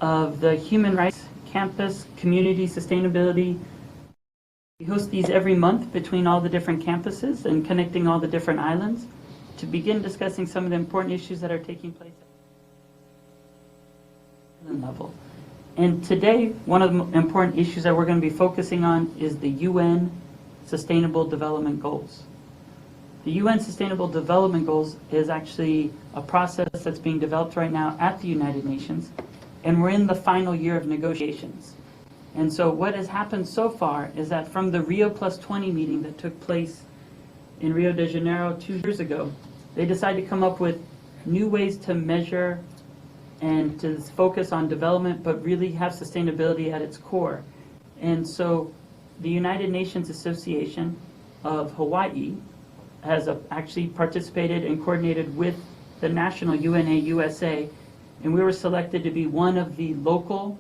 of the human rights, campus, community, sustainability. We host these every month between all the different campuses and connecting all the different islands to begin discussing some of the important issues that are taking place at the island level. And today, one of the important issues that we're going to be focusing on is the UN Sustainable Development Goals. The UN Sustainable Development Goals is actually a process that's being developed right now at the United Nations, and we're in the final year of negotiations. And so what has happened so far is that from the Rio Plus 20 meeting that took place in Rio de Janeiro 2 years ago, they decided to come up with new ways to measure and to focus on development, but really have sustainability at its core. And so the United Nations Association of Hawaii has actually participated and coordinated with the national UNA USA, and we were selected to be one of the local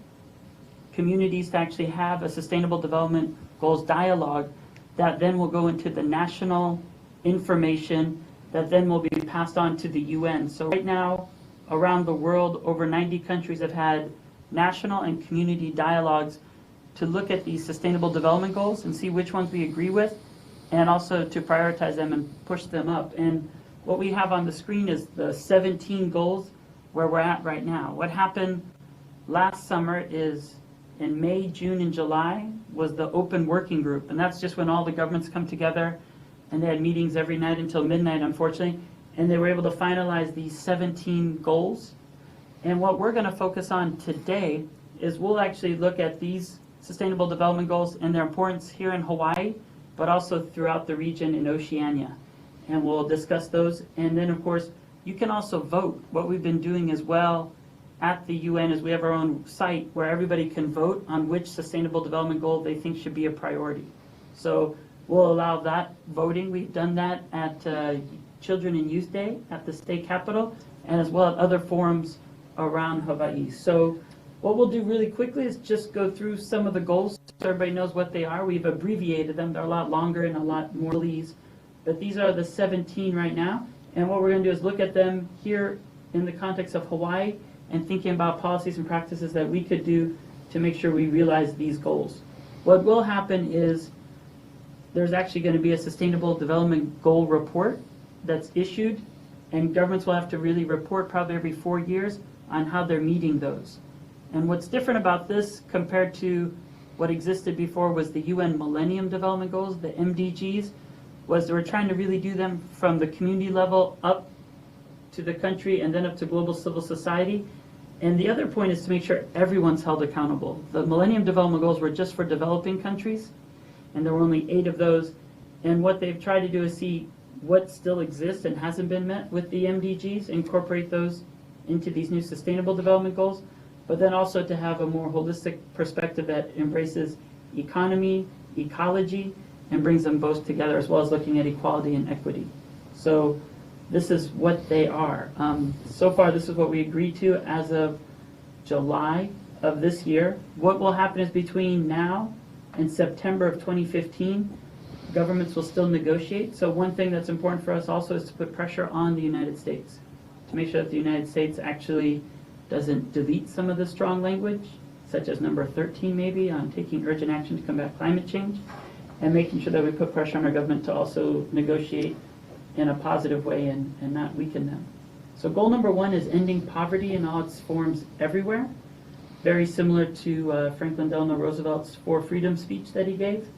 communities to actually have a Sustainable Development Goals dialogue that then will go into the national information that then will be passed on to the UN. So right now, around the world, over 90 countries have had national and community dialogues to look at these Sustainable Development Goals and see which ones we agree with, and also to prioritize them and push them up. And what we have on the screen is the 17 goals where we're at right now. What happened last summer is in May, June, and July was the open working group. And that's just when all the governments come together, and they had meetings every night until midnight, unfortunately, and they were able to finalize these 17 goals. And what we're going to focus on today is we'll actually look at these Sustainable Development Goals and their importance here in Hawaii, but also throughout the region in Oceania. And we'll discuss those. And then, of course, you can also vote. What we've been doing as well at the UN is we have our own site where everybody can vote on which Sustainable Development Goal they think should be a priority. So we'll allow that voting. We've done that at Children and Youth Day at the state capitol, and as well at other forums around Hawaii. So what we'll do really quickly is just go through some of the goals so everybody knows what they are. We've abbreviated them. They're a lot longer and a lot more leads. But these are the 17 right now. And what we're going to do is look at them here in the context of Hawaii and thinking about policies and practices that we could do to make sure we realize these goals. What will happen is there's actually going to be a Sustainable Development Goal report that's issued, and governments will have to really report probably every 4 years on how they're meeting those. And what's different about this compared to what existed before was the UN Millennium Development Goals, the MDGs, was they were trying to really do them from the community level up to the country and then up to global civil society. And the other point is to make sure everyone's held accountable. The Millennium Development Goals were just for developing countries, and there were only 8 of those. And what they've tried to do is see what still exists and hasn't been met with the MDGs, incorporate those into these new Sustainable Development Goals, but then also to have a more holistic perspective that embraces economy, ecology, and brings them both together, as well as looking at equality and equity. So this is what they are. So far, this is what we agreed to as of July of this year. What will happen is between now and September of 2015, governments will still negotiate. So one thing that's important for us also is to put pressure on the United States to make sure that the United States actually doesn't delete some of the strong language, such as number 13 maybe, on taking urgent action to combat climate change, and making sure that we put pressure on our government to also negotiate in a positive way and not weaken them. So goal number 1 is ending poverty in all its forms everywhere, very similar to Franklin Delano Roosevelt's 4 Freedom speech that he gave.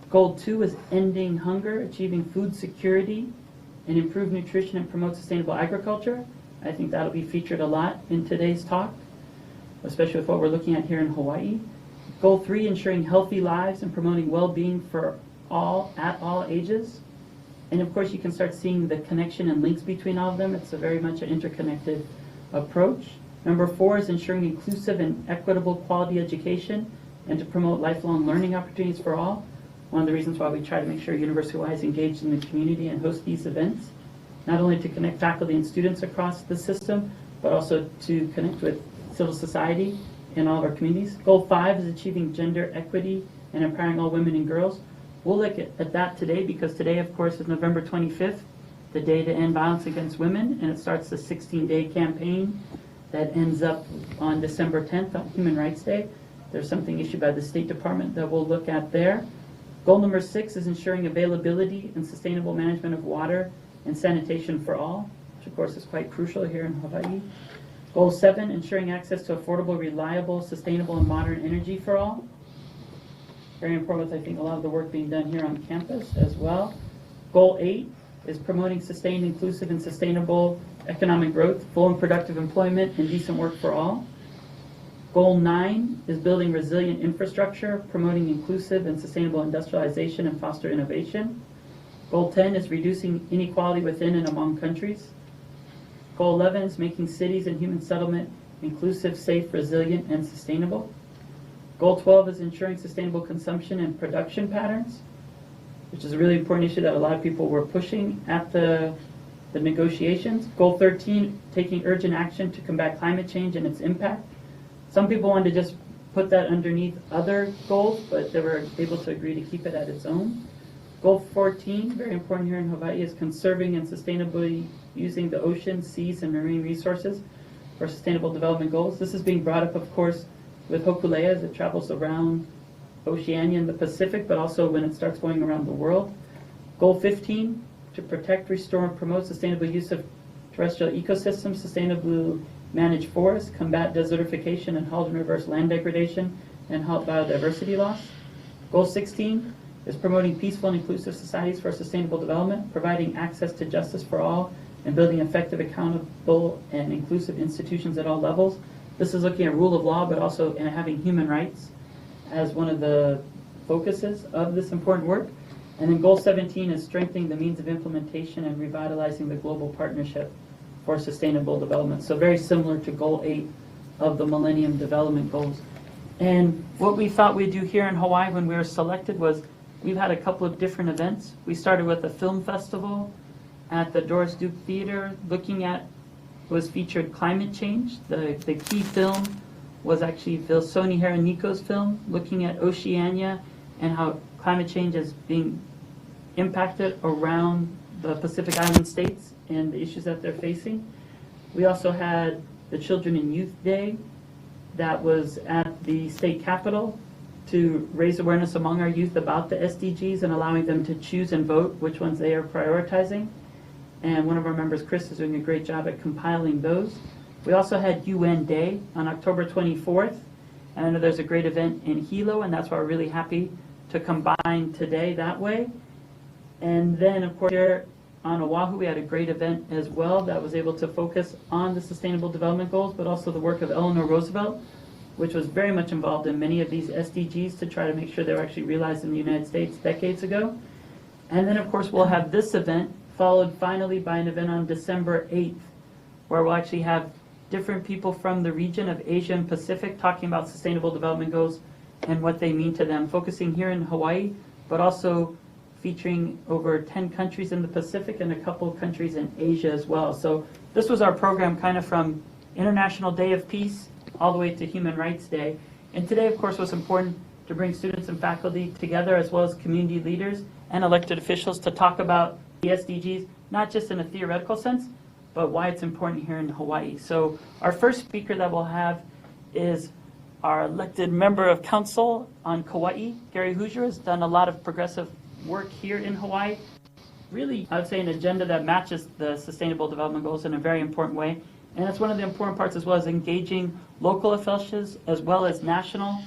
Goal 2 is ending hunger, achieving food security, and improve nutrition and promote sustainable agriculture. I think that'll be featured a lot in today's talk, especially with what we're looking at here in Hawaii. Goal 3, ensuring healthy lives and promoting well-being for all at all ages. And of course, you can start seeing the connection and links between all of them. It's a very much an interconnected approach. Number 4 is ensuring inclusive and equitable quality education and to promote lifelong learning opportunities for all. One of the reasons why we try to make sure University of Hawaii is engaged in the community and host these events, not only to connect faculty and students across the system, but also to connect with civil society in all of our communities. Goal 5 is achieving gender equity and empowering all women and girls. We'll look at that today because today, of course, is November 25th, the day to end violence against women, and it starts the 16-day campaign that ends up on December 10th on Human Rights Day. There's something issued by the State Department that we'll look at there. Goal number 6 is ensuring availability and sustainable management of water and sanitation for all, which of course is quite crucial here in Hawaii. Goal 7, ensuring access to affordable, reliable, sustainable, and modern energy for all. Very important with, I think, a lot of the work being done here on campus as well. Goal 8 is promoting sustained, inclusive, and sustainable economic growth, full and productive employment, and decent work for all. Goal 9 is building resilient infrastructure, promoting inclusive and sustainable industrialization and foster innovation. Goal 10 is reducing inequality within and among countries. Goal 11 is making cities and human settlement inclusive, safe, resilient, and sustainable. Goal 12 is ensuring sustainable consumption and production patterns, which is a really important issue that a lot of people were pushing at the negotiations. Goal 13, taking urgent action to combat climate change and its impact. Some people wanted to just put that underneath other goals, but they were able to agree to keep it at its own. Goal 14, very important here in Hawaii, is conserving and sustainably using the oceans, seas, and marine resources for sustainable development goals. This is being brought up, of course, with Hokulea as it travels around Oceania and the Pacific, but also when it starts going around the world. Goal 15, to protect, restore, and promote sustainable use of terrestrial ecosystems, sustainably manage forests, combat desertification, and halt and reverse land degradation, and halt biodiversity loss. Goal 16 is promoting peaceful and inclusive societies for sustainable development, providing access to justice for all, and building effective, accountable, and inclusive institutions at all levels. This is looking at rule of law, but also having human rights as one of the focuses of this important work. And then Goal 17 is strengthening the means of implementation and revitalizing the global partnership for sustainable development. So very similar to Goal 8 of the Millennium Development Goals. And what we thought we'd do here in Hawaii when we were selected was we've had a couple of different events. We started with a film festival at the Doris Duke Theater looking at, was featured climate change. The key film was actually Vilsoni Heroniko's film looking at Oceania and how climate change is being impacted around the Pacific Island states and the issues that they're facing. We also had the Children and Youth Day that was at the state capitol to raise awareness among our youth about the SDGs and allowing them to choose and vote which ones they are prioritizing. And one of our members, Chris, is doing a great job at compiling those. We also had UN Day on October 24th. And I know there's a great event in Hilo, and that's why we're really happy to combine today that way. And then, of course, here on Oahu, we had a great event as well that was able to focus on the Sustainable Development Goals, but also the work of Eleanor Roosevelt, which was very much involved in many of these SDGs to try to make sure they were actually realized in the United States decades ago. And then, of course, we'll have this event followed finally by an event on December 8th, where we'll actually have different people from the region of Asia and Pacific talking about Sustainable Development Goals and what they mean to them, focusing here in Hawaii, but also featuring over 10 countries in the Pacific and a couple of countries in Asia as well. So this was our program kind of from International Day of Peace all the way to Human Rights Day. And today, of course, was important to bring students and faculty together as well as community leaders and elected officials to talk about the SDGs, not just in a theoretical sense, but why it's important here in Hawaii. So our first speaker that we'll have is our elected member of council on Kauai. Gary Hoosier has done a lot of progressive work here in Hawaii. Really, I would say an agenda that matches the Sustainable Development Goals in a very important way. And that's one of the important parts as well as engaging local officials as well as national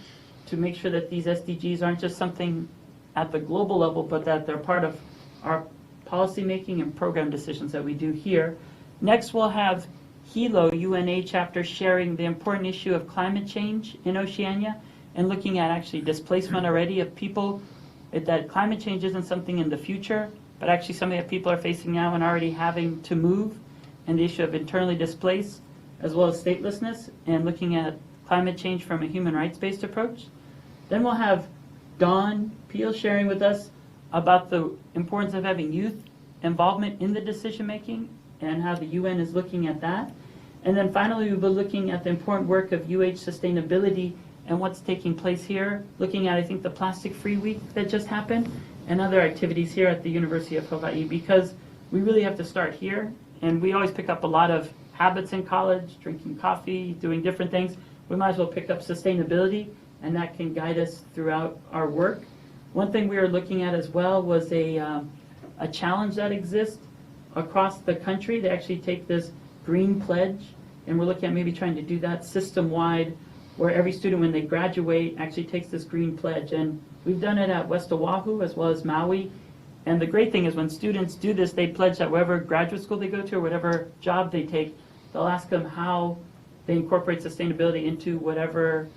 to make sure that these SDGs aren't just something at the global level, but that they're part of our policymaking and program decisions that we do here. Next, we'll have Hilo UNA chapter sharing the important issue of climate change in Oceania and looking at actually displacement already of people, that climate change isn't something in the future, but actually something that people are facing now and already having to move, and the issue of internally displaced as well as statelessness, and looking at climate change from a human rights-based approach. Then we'll have Dawn Peel sharing with us about the importance of having youth involvement in the decision-making and how the UN is looking at that. And then finally, we'll be looking at the important work of UH sustainability and what's taking place here, looking at, I think, the Plastic-Free Week that just happened and other activities here at the University of Hawaii, because we really have to start here. And we always pick up a lot of habits in college, drinking coffee, doing different things, we might as well pick up sustainability, and that can guide us throughout our work. One thing we were looking at as well was a challenge that exists across the country. They actually take this green pledge, and we're looking at maybe trying to do that system-wide, where every student, when they graduate, actually takes this green pledge. And we've done it at West Oahu as well as Maui. And the great thing is when students do this, they pledge that whatever graduate school they go to or whatever job they take, they'll ask them how they incorporate sustainability into whatever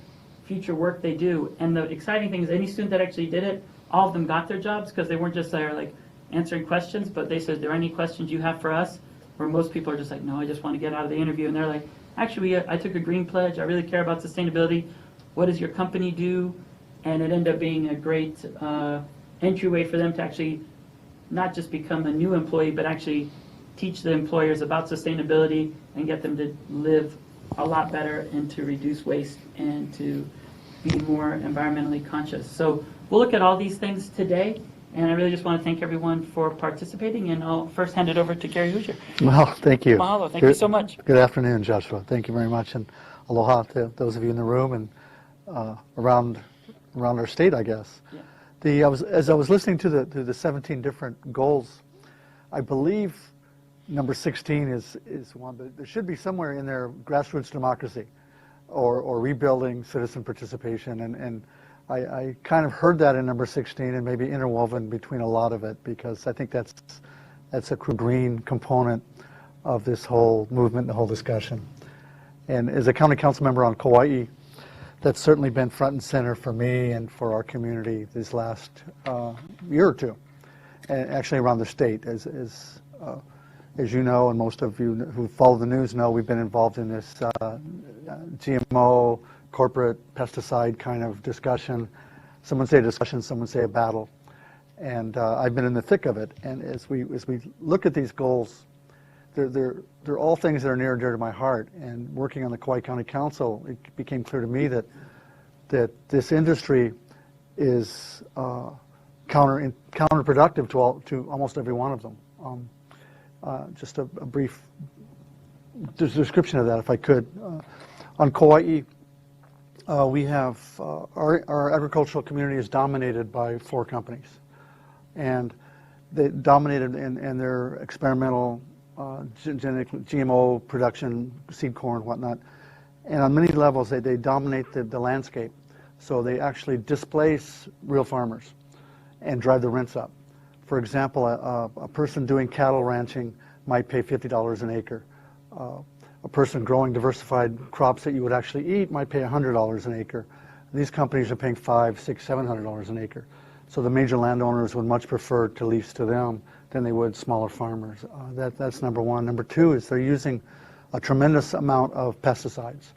future work they do. And the exciting thing is any student that actually did it, all of them got their jobs because they weren't just there like answering questions, but they said, "Are there any questions you have for us?" Where most people are just like, "No, I just want to get out of the interview." And they're like, "Actually, I took a green pledge. I really care about sustainability. What does your company do?" And it ended up being a great entryway for them to actually not just become a new employee, but actually teach the employers about sustainability and get them to live a lot better and to reduce waste and to be more environmentally conscious. So we'll look at all these things today, and I really just want to thank everyone for participating, and I'll first hand it over to Gary Hoosier. Well, thank you. Mahalo, thank you so much. Good afternoon, Joshua. Thank you very much, and aloha to those of you in the room and around our state, I guess. Yeah. As I was listening to the 17 different goals, I believe number 16 is one, but there should be somewhere in there grassroots democracy or rebuilding citizen participation, and I kind of heard that in number 16 and maybe interwoven between a lot of it, because I think that's a green component of this whole movement, the whole discussion. And as a county council member on Kauai, that's certainly been front and center for me and for our community this last year or two, and actually around the state. As you know, and most of you who follow the news know, we've been involved in this GMO, corporate pesticide kind of discussion. Some would say discussion, some would say a battle. And I've been in the thick of it. And as we look at these goals, they're all things that are near and dear to my heart. And working on the Kauai County Council, it became clear to me that this industry is counterproductive to almost every one of them. Just a brief description of that, if I could. On Kauai, we have our agricultural community is dominated by 4 companies, and they dominated in their experimental genetic GMO production, seed corn, whatnot. And on many levels, they dominate the landscape. So they actually displace real farmers and drive the rents up. For example, a person doing cattle ranching might pay $50 an acre. A person growing diversified crops that you would actually eat might pay $100 an acre. These companies are paying $500, $600, $700 an acre. So the major landowners would much prefer to lease to them than they would smaller farmers. That's number one. Number two is they're using a tremendous amount of pesticides.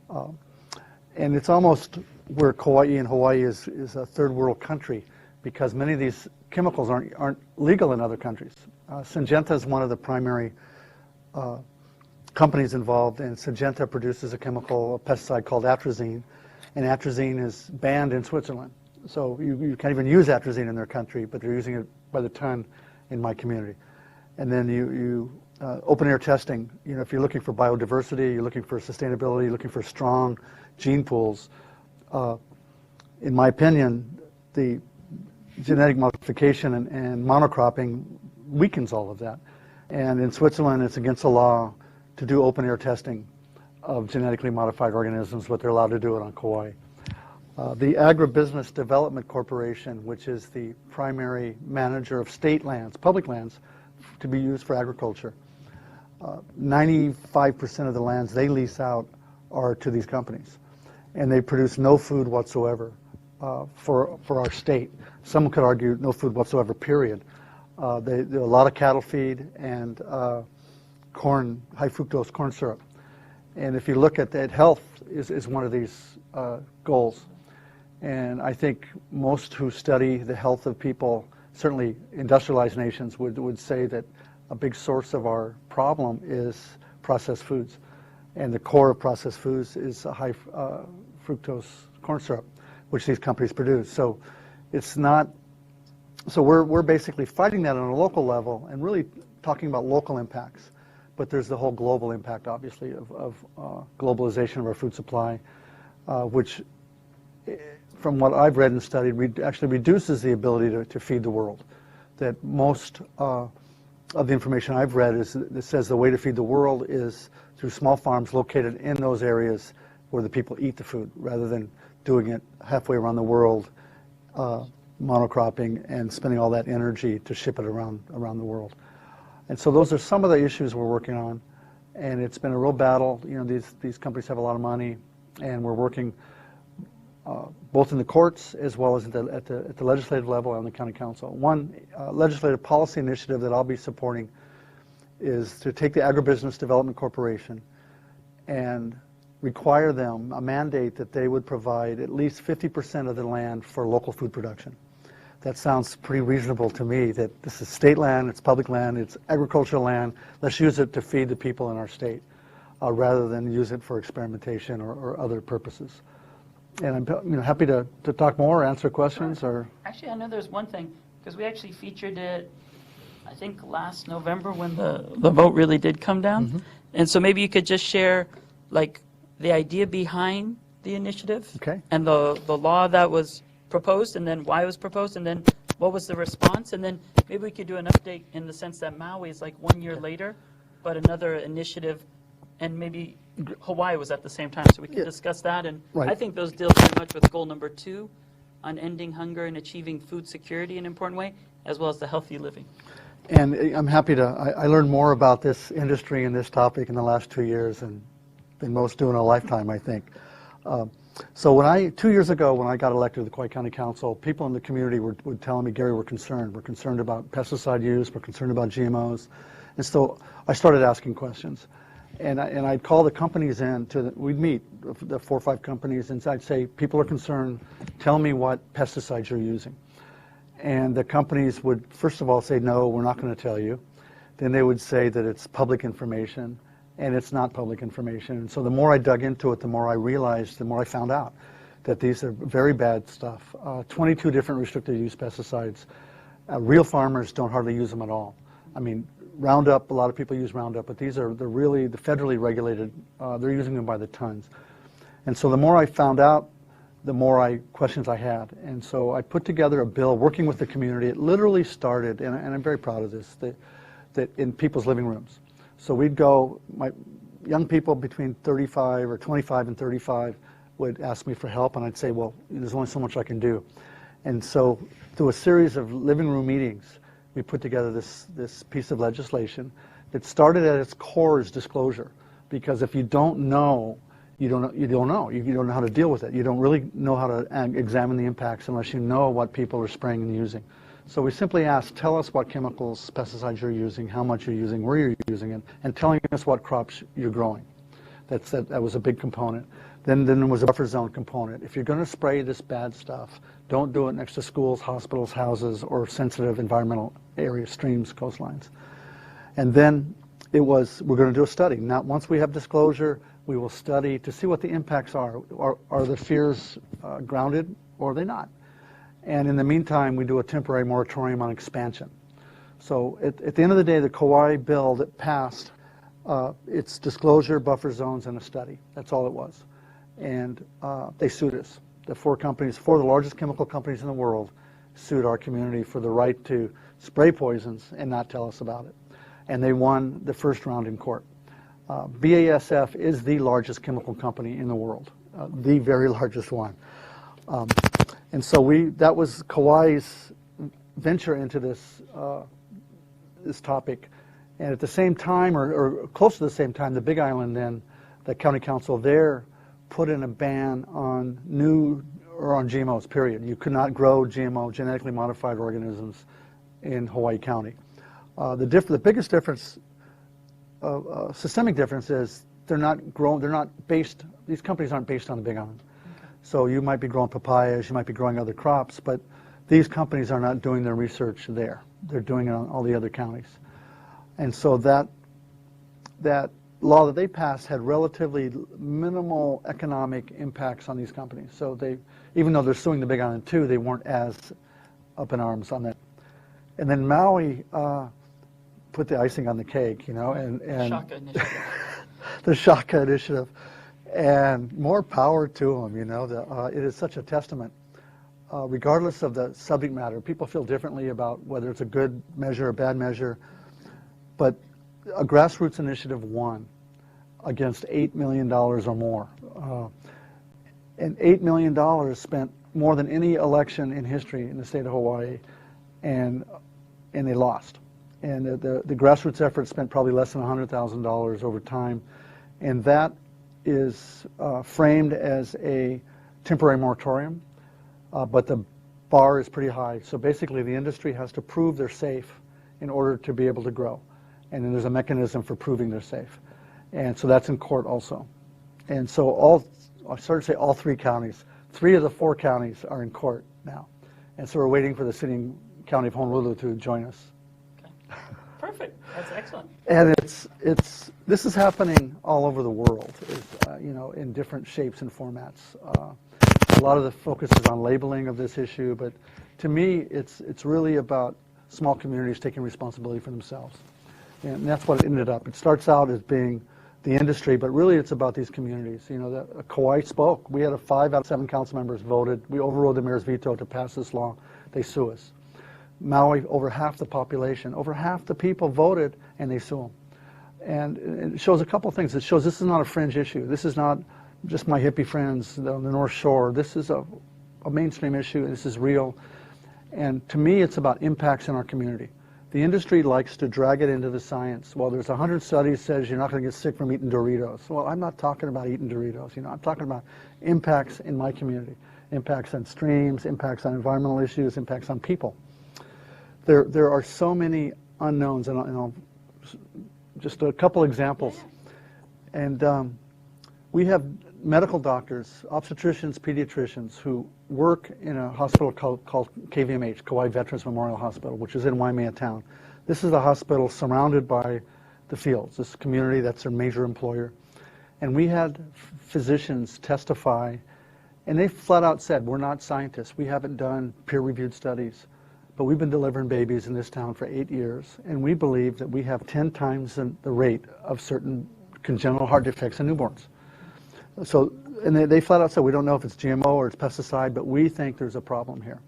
And it's almost where Kauai and Hawaii is a third world country, because many of these chemicals aren't legal in other countries. Syngenta is one of the primary companies involved, and Syngenta produces a pesticide called atrazine, and atrazine is banned in Switzerland. So you can't even use atrazine in their country, but they're using it by the ton in my community. And then you open air testing. You know, if you're looking for biodiversity, you're looking for sustainability, you're looking for strong gene pools. In my opinion, the genetic modification and monocropping weakens all of that. And in Switzerland, it's against the law to do open air testing of genetically modified organisms, but they're allowed to do it on Kauai. The Agribusiness Development Corporation, which is the primary manager of state lands, public lands, to be used for agriculture, 95% of the lands they lease out are to these companies. And they produce no food whatsoever for our state. Some could argue no food whatsoever, period. They do a lot of cattle feed and corn, high fructose corn syrup. And if you look at that, health is one of these goals. And I think most who study the health of people, certainly industrialized nations, would say that a big source of our problem is processed foods. And the core of processed foods is a high fructose corn syrup, which these companies produce. So it's not, so we're basically fighting that on a local level and really talking about local impacts. but there's the whole global impact, obviously, of globalization of our food supply, which, from what I've read and studied, actually reduces the ability to feed the world. That most of the information I've read that says the way to feed the world is through small farms located in those areas where the people eat the food, rather than doing it halfway around the world, monocropping and spending all that energy to ship it around the world. And so those are some of the issues we're working on, and it's been a real battle. You know, these companies have a lot of money, and we're working both in the courts as well as at the legislative level and the county council. One legislative policy initiative that I'll be supporting is to take the Agribusiness Development Corporation and require them, a mandate that they would provide at least 50% of the land for local food production. That sounds pretty reasonable to me, that this is state land, it's public land, it's agricultural land. Let's use it to feed the people in our state, rather than use it for experimentation or other purposes. And I'm happy to talk more, answer questions, or... Actually, I know there's one thing, because we actually featured it, I think, last November when the vote really did come down. Mm-hmm. And so maybe you could just share, like, the idea behind the initiative. Okay. And the law that was proposed, and then why it was proposed, and then what was the response, and then maybe we could do an update in the sense that Maui is like 1 year later, but another initiative, and maybe Hawaii was at the same time, so we can discuss that. And Right. I think those deal very much with goal number 2 on ending hunger and achieving food security in an important way, as well as the healthy living. And I'm happy to, I learned more about this industry and this topic in the last 2 years than most do in a lifetime, I think. So 2 years ago, when I got elected to the Kauai County Council, people in the community were telling me, Gary, we're concerned. We're concerned about pesticide use. We're concerned about GMOs. And so I started asking questions. And I'd call the companies in we'd meet, the 4 or 5 companies, and I'd say, people are concerned. Tell me what pesticides you're using. And the companies would, first of all, say, no, we're not going to tell you. Then they would say that it's public information. And it's not public information. And so the more I dug into it, the more I realized, the more I found out that these are very bad stuff. 22 different restricted use pesticides. Real farmers don't hardly use them at all. I mean, Roundup, a lot of people use Roundup, but they're really the federally regulated. They're using them by the tons. And so the more I found out, the more questions I had. And so I put together a bill working with the community. It literally started, and I'm very proud of this, that in people's living rooms. So we'd go, my young people between 35 or 25 and 35 would ask me for help, and I'd say, well, there's only so much I can do. And so through a series of living room meetings, we put together this piece of legislation that started at its core as disclosure. Because if you don't know, you don't know. You don't know how to deal with it. You don't really know how to examine the impacts unless you know what people are spraying and using. So we simply asked, tell us what chemicals, pesticides you're using, how much you're using, where you're using it, and telling us what crops you're growing. That was a big component. Then there was a buffer zone component. If you're going to spray this bad stuff, don't do it next to schools, hospitals, houses, or sensitive environmental areas, streams, coastlines. And then it was, we're going to do a study. Now, once we have disclosure, we will study to see what the impacts are. Are the fears grounded, or are they not? And in the meantime, we do a temporary moratorium on expansion. So at the end of the day, the Kauai bill that passed, it's disclosure, buffer zones, and a study. That's all it was. And they sued us. The 4 of the largest chemical companies in the world sued our community for the right to spray poisons and not tell us about it. And they won the first round in court. BASF is the largest chemical company in the world, the very largest one. And so that was Kauai's venture into this topic. And at the same time, or close to the same time, the Big Island then, the county council there put in a ban on on GMOs, period. You could not grow GMO, genetically modified organisms, in Hawaii County. The biggest difference, systemic difference, is these companies aren't based on the Big Island. So you might be growing papayas, you might be growing other crops, but these companies are not doing their research there. They're doing it on all the other counties. And so that law that they passed had relatively minimal economic impacts on these companies. So even though they're suing the Big Island too, they weren't as up in arms on that. And then Maui put the icing on the cake, you know, and Shaka initiative. the Shaka initiative, and more power to them, you know. It is such a testament. Regardless of the subject matter, people feel differently about whether it's a good measure or a bad measure, but a grassroots initiative won against $8 million or more. And $8 million spent more than any election in history in the state of Hawaii, and they lost. And the grassroots effort spent probably less than $100,000 over time, and that is framed as a temporary moratorium, but the bar is pretty high. So basically the industry has to prove they're safe in order to be able to grow. And then there's a mechanism for proving they're safe. And so that's in court also. And so I started to say all 3 counties. 3 of the 4 counties are in court now. And so we're waiting for the city and county of Honolulu to join us. Okay. Perfect. That's excellent. And this is happening all over the world, you know, in different shapes and formats. A lot of the focus is on labeling of this issue, but to me, it's really about small communities taking responsibility for themselves. And that's what it ended up. It starts out as being the industry, but really it's about these communities. You know, Kauai spoke. We had 5 out of 7 council members voted. We overrode the mayor's veto to pass this law. They sue us. Maui, over half the population, over half the people voted, and they sue them. And it shows a couple things. It shows this is not a fringe issue. This is not just my hippie friends on the North Shore. This is a mainstream issue. This is real. And to me, it's about impacts in our community. The industry likes to drag it into the science. Well, there's 100 studies says you're not going to get sick from eating Doritos. Well, I'm not talking about eating Doritos. You know, I'm talking about impacts in my community, impacts on streams, impacts on environmental issues, impacts on people. There are so many unknowns, and I'll just a couple examples. And we have medical doctors, obstetricians, pediatricians who work in a hospital called KVMH, Kauai Veterans Memorial Hospital, which is in Waimea Town. This is a hospital surrounded by the fields, this community that's their major employer. And we had physicians testify, and they flat out said, we're not scientists. We haven't done peer-reviewed studies, but we've been delivering babies in this town for 8 years, and we believe that we have 10 times the rate of certain congenital heart defects in newborns. So, and they flat out said, we don't know if it's GMO or it's pesticide, but we think there's a problem here.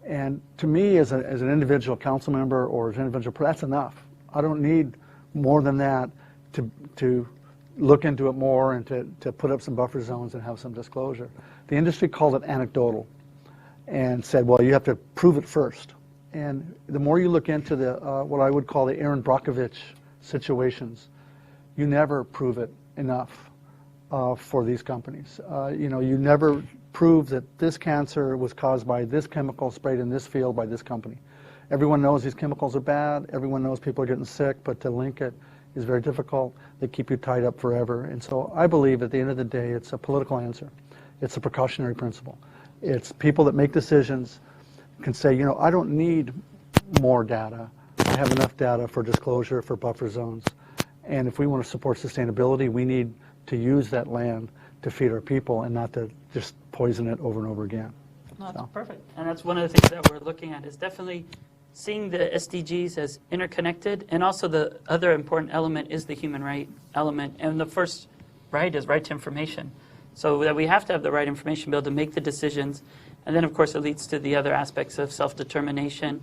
And to me, as an individual council member or as an individual, that's enough. I don't need more than that to look into it more and to put up some buffer zones and have some disclosure. The industry called it anecdotal and said, well, you have to prove it first. And the more you look into the what I would call the Aaron Brockovich situations, you never prove it enough. For these companies. You know, you never prove that this cancer was caused by this chemical sprayed in this field by this company. Everyone knows these chemicals are bad, everyone knows people are getting sick, but to link it is very difficult. They keep you tied up forever. And so I believe at the end of the day, it's a political answer. It's a precautionary principle. It's people that make decisions can say, you know, I don't need more data. I have enough data for disclosure, for buffer zones. And if we want to support sustainability, we need to use that land to feed our people and not to just poison it over and over again. No, that's perfect. And that's one of the things that we're looking at is definitely seeing the SDGs as interconnected, and also the other important element is the human right element. And the first right is right to information. So that we have to have the right information to be able to make the decisions. And then, of course, it leads to the other aspects of self-determination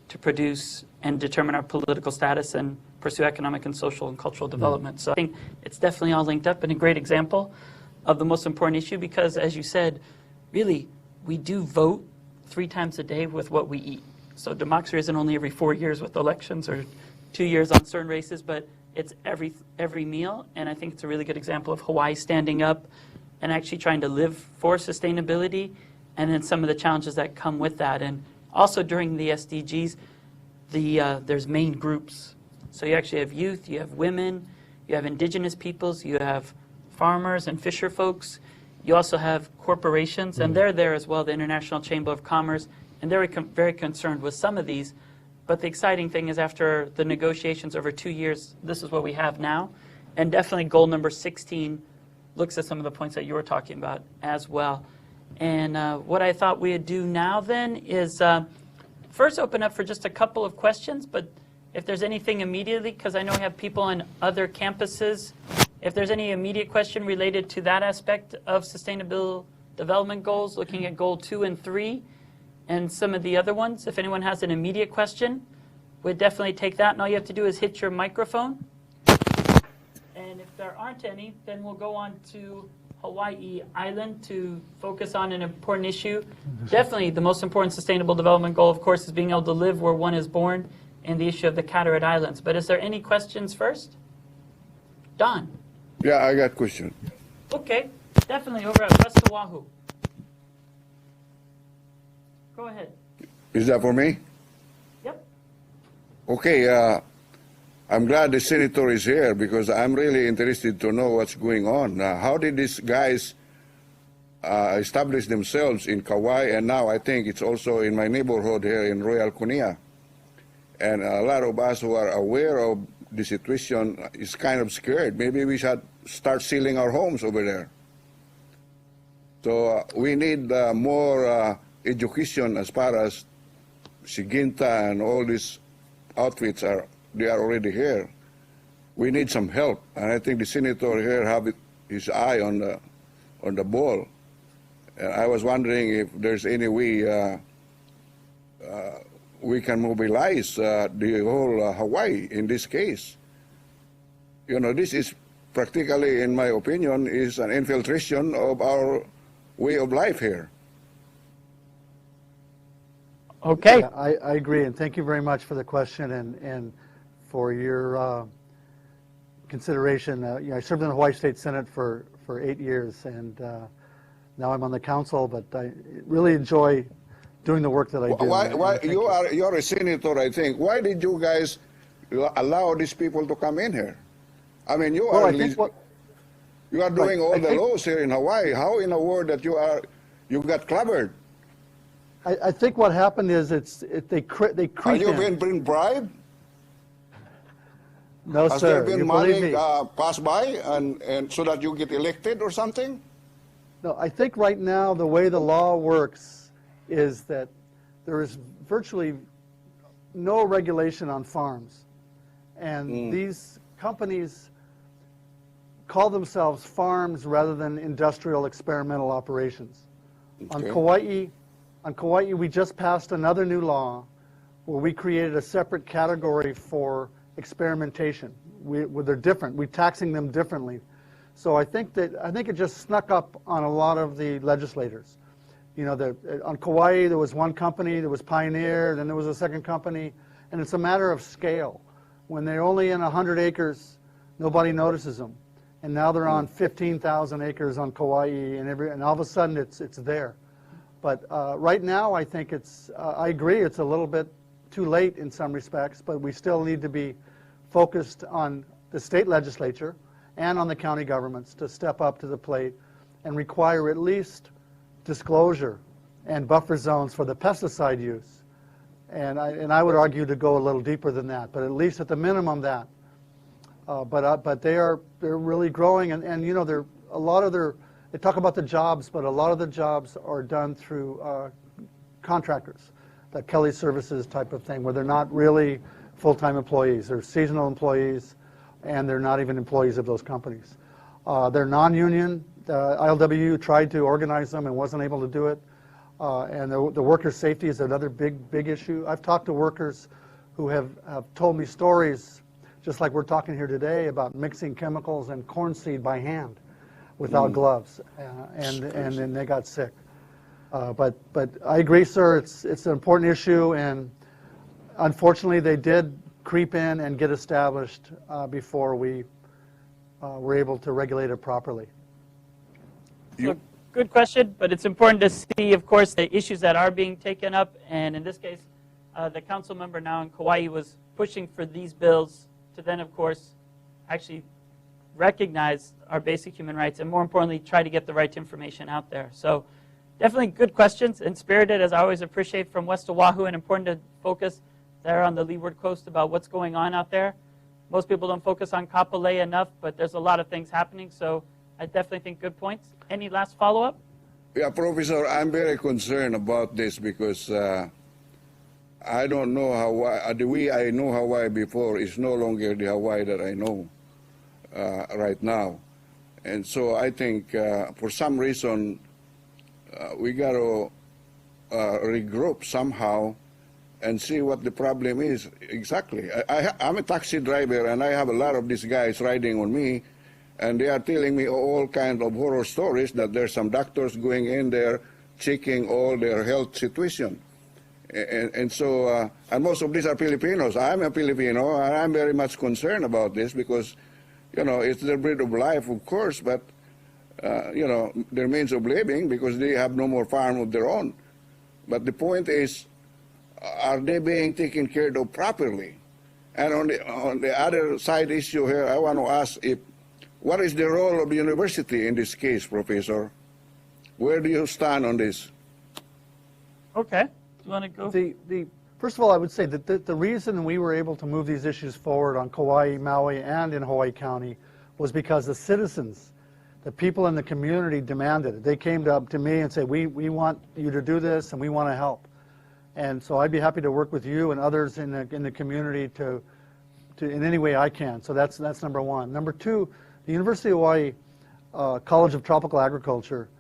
to produce and determine our political status and pursue economic and social and cultural development. So I think it's definitely all linked up and a great example of the most important issue because, as you said, really, we do vote 3 times a day with what we eat. So democracy isn't only every 4 years with elections or 2 years on certain races, but it's every meal. And I think it's a really good example of Hawaii standing up and actually trying to live for sustainability and then some of the challenges that come with that. And also during the SDGs, there's main groups. So you actually have youth, you have women, you have indigenous peoples, you have farmers and fisher folks. You also have corporations, and they're there as well, the International Chamber of Commerce, and they're very concerned with some of these. But the exciting thing is after the negotiations over 2 years, this is what we have now. And definitely goal number 16 looks at some of the points that you were talking about as well. And what I thought we'd do now then is first open up for just a couple of questions, but if there's anything immediately, because I know we have people on other campuses, if there's any immediate question related to that aspect of sustainable development goals, looking at goal 2 and 3 and some of the other ones, if anyone has an immediate question, we'd definitely take that. And all you have to do is hit your microphone. And if there aren't any, then we'll go on to Hawaii Island to focus on an important issue. Definitely the most important sustainable development goal, of course, is being able to live where one is born, and the issue of the Carteret Islands. But is there any questions first? Don? Yeah, I got question. Okay, definitely over at West Oahu. Go ahead. Is that for me? Yep. Okay, I'm glad the senator is here because I'm really interested to know what's going on. How did these guys establish themselves in Kauai, and now I think it's also in my neighborhood here in Royal Kunia. And a lot of us who are aware of the situation is kind of scared. Maybe we should start sealing our homes over there. So we need more education as far as Siginta and all these outfits they are already here. We need some help, and I think the senator here have his eye on the ball. And I was wondering if there's any way we can mobilize the whole Hawaii in this case. You know, this is practically, in my opinion, is an infiltration of our way of life here. Okay. Yeah, I agree, and thank you very much for the question and for your consideration. You know, I served in the Hawaii State Senate for 8 years, and now I'm on the council, but I really enjoy doing the work that I do. Why you're a senator, I think. Why did you guys allow these people to come in here? I mean, you are doing all the laws here in Hawaii. How in the world that you got clobbered? I think what happened is they creep Have you in. been bribed? No, Has sir. there been You believe money me? passed by and so that you get elected or something? No, I think right now the way the law works is that there is virtually no regulation on farms. And these companies call themselves farms rather than industrial experimental operations. Okay. On Kauai, we just passed another new law where we created a separate category for experimentation. They're different. We're taxing them differently. So I think it just snuck up on a lot of the legislators. You know, on Kauai there was one company, there was Pioneer, then there was a second company, and it's a matter of scale. When they're only in 100 acres, nobody notices them, and now they're on 15,000 acres on Kauai, and all of a sudden it's there. But right now, I think I agree, it's a little bit too late in some respects, but we still need to be focused on the state legislature and on the county governments to step up to the plate and require at least disclosure and buffer zones for the pesticide use. And I would argue to go a little deeper than that, but at least at the minimum that. But they're really growing, and you know, they talk about the jobs, but a lot of the jobs are done through contractors, the Kelly Services type of thing, where they're not really full-time employees. They're seasonal employees, and they're not even employees of those companies. They're non-union. ILWU tried to organize them and wasn't able to do it. And the worker safety is another big issue. I've talked to workers who have told me stories, just like we're talking here today, about mixing chemicals and corn seed by hand without gloves, and then they got sick. But I agree, sir, it's an important issue, and unfortunately they did creep in and get established before we were able to regulate it properly. So, good question, but it's important to see, of course, the issues that are being taken up, and in this case, the council member now in Kauai was pushing for these bills to then, of course, actually recognize our basic human rights, and more importantly, try to get the right information out there. So definitely good questions, and spirited, as I always appreciate, from West Oahu, and important to focus there on the leeward coast about what's going on out there. Most people don't focus on Kapolei enough, but there's a lot of things happening, so I definitely think good points. Any last follow-up? Yeah, Professor, I'm very concerned about this because I don't know Hawaii. The way I know Hawaii before is no longer the Hawaii that I know right now. And so I think for some reason we got to regroup somehow and see what the problem is exactly. I'm a taxi driver, and I have a lot of these guys riding on me, and they are telling me all kinds of horror stories that there's some doctors going in there checking all their health situation. And so, and most of these are Filipinos. I'm a Filipino, and I'm very much concerned about this because, you know, it's their breed of life, of course, but, you know, their means of living because they have no more farm of their own. But the point is, are they being taken care of properly? And on the other side issue here, I want to ask what is the role of the university in this case, Professor? Where do you stand on this? Okay. You want to go? First of all, I would say that the reason we were able to move these issues forward on Kauai, Maui, and in Hawaii County was because the citizens, the people in the community demanded it. They came up to me and said, we want you to do this and we want to help. And so I'd be happy to work with you and others in the community to in any way I can. So that's number one. Number two, the University of Hawaii College of Tropical Agriculture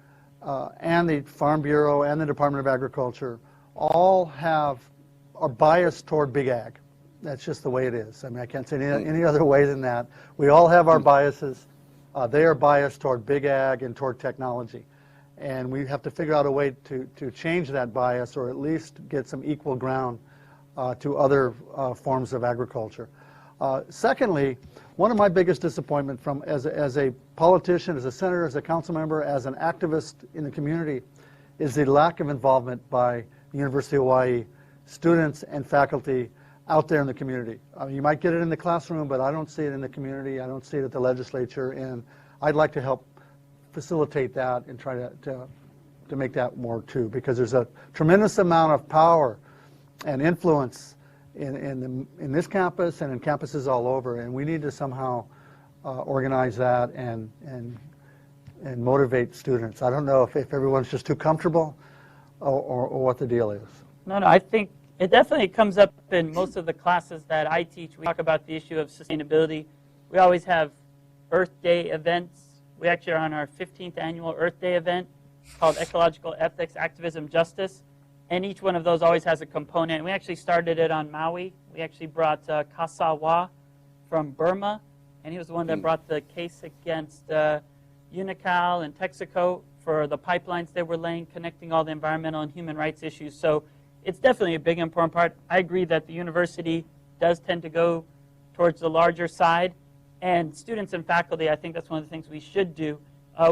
and the Farm Bureau and the Department of Agriculture all are biased toward big ag. That's just the way it is. I mean, I can't say any other way than that. We all have our biases. They are biased toward big ag and toward technology. And we have to figure out a way to change that bias or at least get some equal ground to other forms of agriculture. Secondly, one of my biggest disappointments as a politician, as a senator, as a council member, as an activist in the community is the lack of involvement by the University of Hawaii students and faculty out there in the community. I mean, you might get it in the classroom, but I don't see it in the community. I don't see it at the legislature, and I'd like to help facilitate that and try to make that more too, because there's a tremendous amount of power and influence in this campus and in campuses all over, and we need to somehow organize that and motivate students. I don't know if everyone's just too comfortable or what the deal is. No, I think it definitely comes up in most of the classes that I teach. We talk about the issue of sustainability. We always have Earth Day events. We actually are on our 15th annual Earth Day event called Ecological Ethics, Activism, Justice. And each one of those always has a component. We actually started it on Maui. We actually brought Kasawa from Burma, and he was the one that brought the case against Unocal and Texaco for the pipelines they were laying, connecting all the environmental and human rights issues. So it's definitely a big, important part. I agree that the university does tend to go towards the larger side. And students and faculty, I think that's one of the things we should do.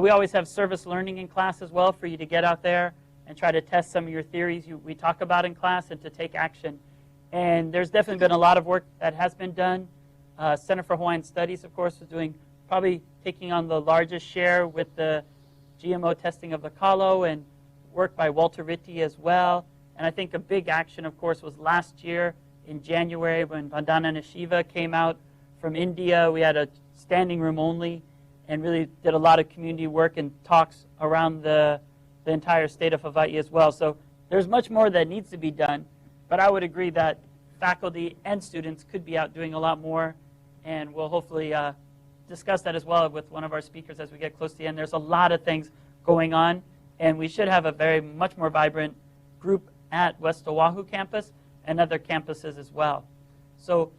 We always have service learning in class as well for you to get out there and try to test some of your theories we talk about in class and to take action. And there's definitely been a lot of work that has been done. Center for Hawaiian Studies, of course, is probably taking on the largest share with the GMO testing of the kalo, and work by Walter Ritti as well. And I think a big action, of course, was last year in January when Vandana Nishiva came out from India. We had a standing room only and really did a lot of community work and talks around the entire state of Hawaii as well. So there's much more that needs to be done, but I would agree that faculty and students could be out doing a lot more, and we'll hopefully discuss that as well with one of our speakers as we get close to the end. There's a lot of things going on, and we should have a much more vibrant group at West Oahu campus and other campuses as well. So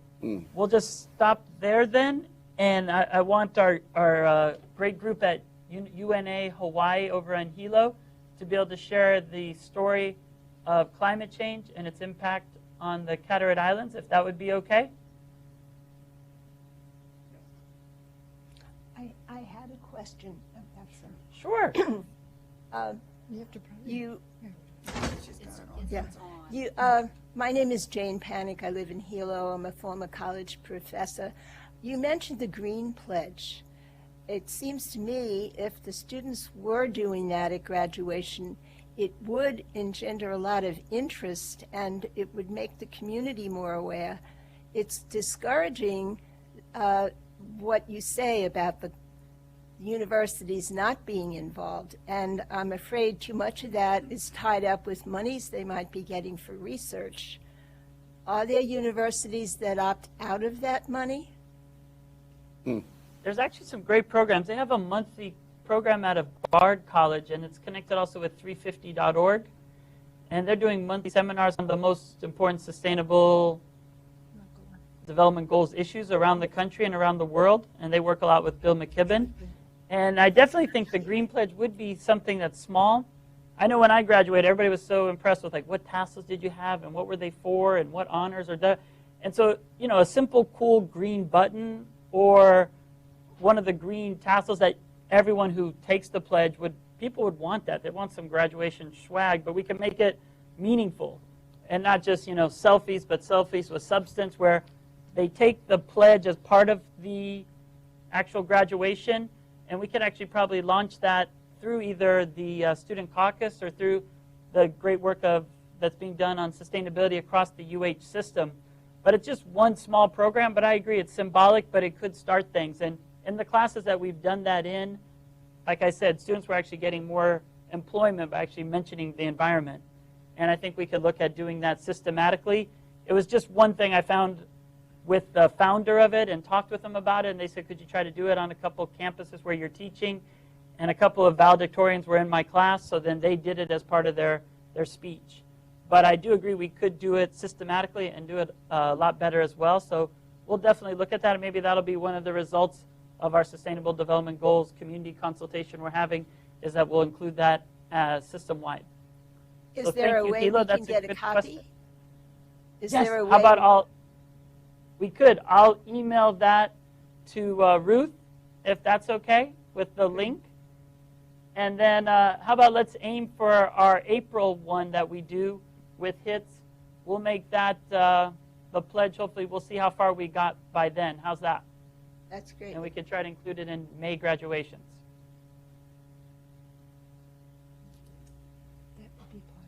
we'll just stop there then, and I want our great group at UNA Hawaii over on Hilo to be able to share the story of climate change and its impact on the Carteret Islands, if that would be okay. I had a question about some. Sure. My name is Jane Panic. I live in Hilo. I'm a former college professor. You mentioned the Green Pledge. It seems to me if the students were doing that at graduation, it would engender a lot of interest and it would make the community more aware. It's discouraging what you say about the universities not being involved, and I'm afraid too much of that is tied up with monies they might be getting for research. Are there universities that opt out of that money? There's actually some great programs. They have a monthly program out of Bard College, and it's connected also with 350.org. And they're doing monthly seminars on the most important sustainable development goals issues around the country and around the world. And they work a lot with Bill McKibben. And I definitely think the Green Pledge would be something that's small. I know when I graduated, everybody was so impressed with like, what tassels did you have and what were they for and what honors are done. And so, you know, a simple, cool green button or one of the green tassels that everyone who takes the pledge people would want that. They want some graduation swag, but we can make it meaningful and not just, you know, selfies, but selfies with substance where they take the pledge as part of the actual graduation, and we could actually probably launch that through either the student caucus or through the great work that's being done on sustainability across the UH system. But it's just one small program, but I agree, it's symbolic, but it could start things. And in the classes that we've done that in, like I said, students were actually getting more employment by actually mentioning the environment. And I think we could look at doing that systematically. It was just one thing I found with the founder of it and talked with them about it, and they said, could you try to do it on a couple campuses where you're teaching? And a couple of valedictorians were in my class, so then they did it as part of their speech. But I do agree we could do it systematically and do it a lot better as well. So we'll definitely look at that, and maybe that'll be one of the results of our Sustainable Development Goals community consultation we're having, is that we'll include that system-wide. Is So there a thank you, way Gila. we can That's a get a good copy? question. Is Yes, there a way? how about I'll email that to Ruth, if that's okay, with the link. And then how about let's aim for our April one that we do with HITS. We'll make that the pledge. Hopefully we'll see how far we got by then. How's that? That's great. And we can try to include it in May graduations. That would be part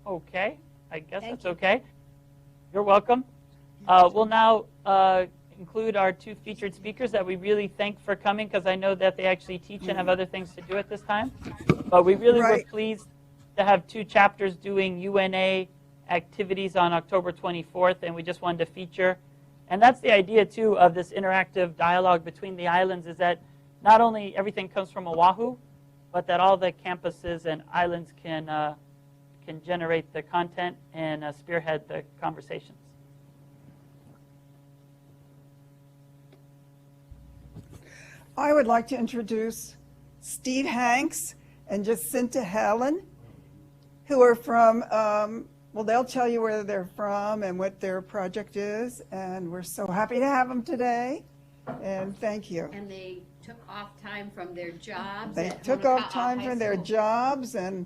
of Okay, I guess Thank that's you. okay. You're welcome. We'll now include our two featured speakers that we really thank for coming, because I know that they actually teach and have other things to do at this time. But we really were Right. pleased to have two chapters doing UNA activities on October 24th, and we just wanted to feature. And that's the idea, too, of this interactive dialogue between the islands, is that not only everything comes from Oahu, but that all the campuses and islands can generate the content and spearhead the conversations. I would like to introduce Steve Hanks and Jacinta Helen, who are from, well, they'll tell you where they're from and what their project is, and we're so happy to have them today, and thank you. And they took off time from their jobs. They at took Honoka'a off time High from their School. jobs, and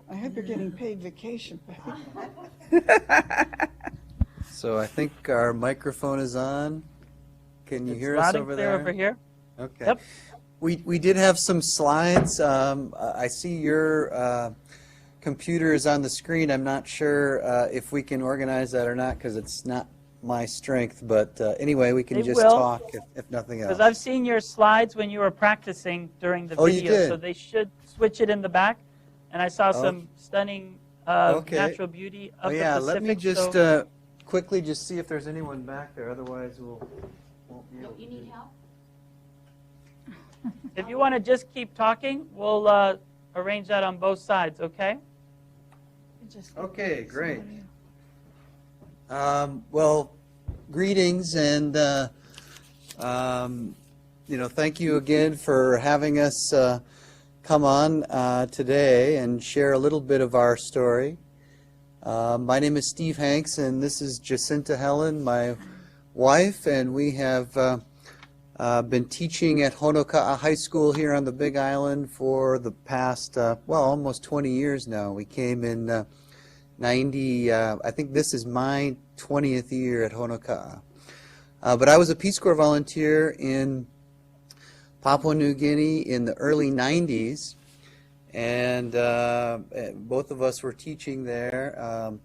I hope you're getting paid vacation pay. So I think our microphone is on. Can you It's hear loud us and over clear there? over here. Okay. Yep. We did have some slides. I see your computer is on the screen. I'm not sure if we can organize that or not, because it's not my strength. But anyway, we can They just will. talk if nothing else. Because I've seen your slides when you were practicing during the Oh, you video, did? so they should switch it in the back. And I saw some stunning Okay. natural beauty of Oh yeah, the Pacific. let me just so quickly just see if there's anyone back there. Otherwise, won't be able Don't you to. need help? if you want to just keep talking, we'll arrange that on both sides, okay? Okay, great. Well, greetings, and thank you again for having us come on today and share a little bit of our story. My name is Steve Hanks, and this is Jacinta Helen, my wife, and we have been teaching at Honoka'a High School here on the Big Island for the past, almost 20 years now. We came in 90, I think this is my 20th year at Honoka'a. But I was a Peace Corps volunteer in Papua New Guinea in the early 90s, and both of us were teaching there.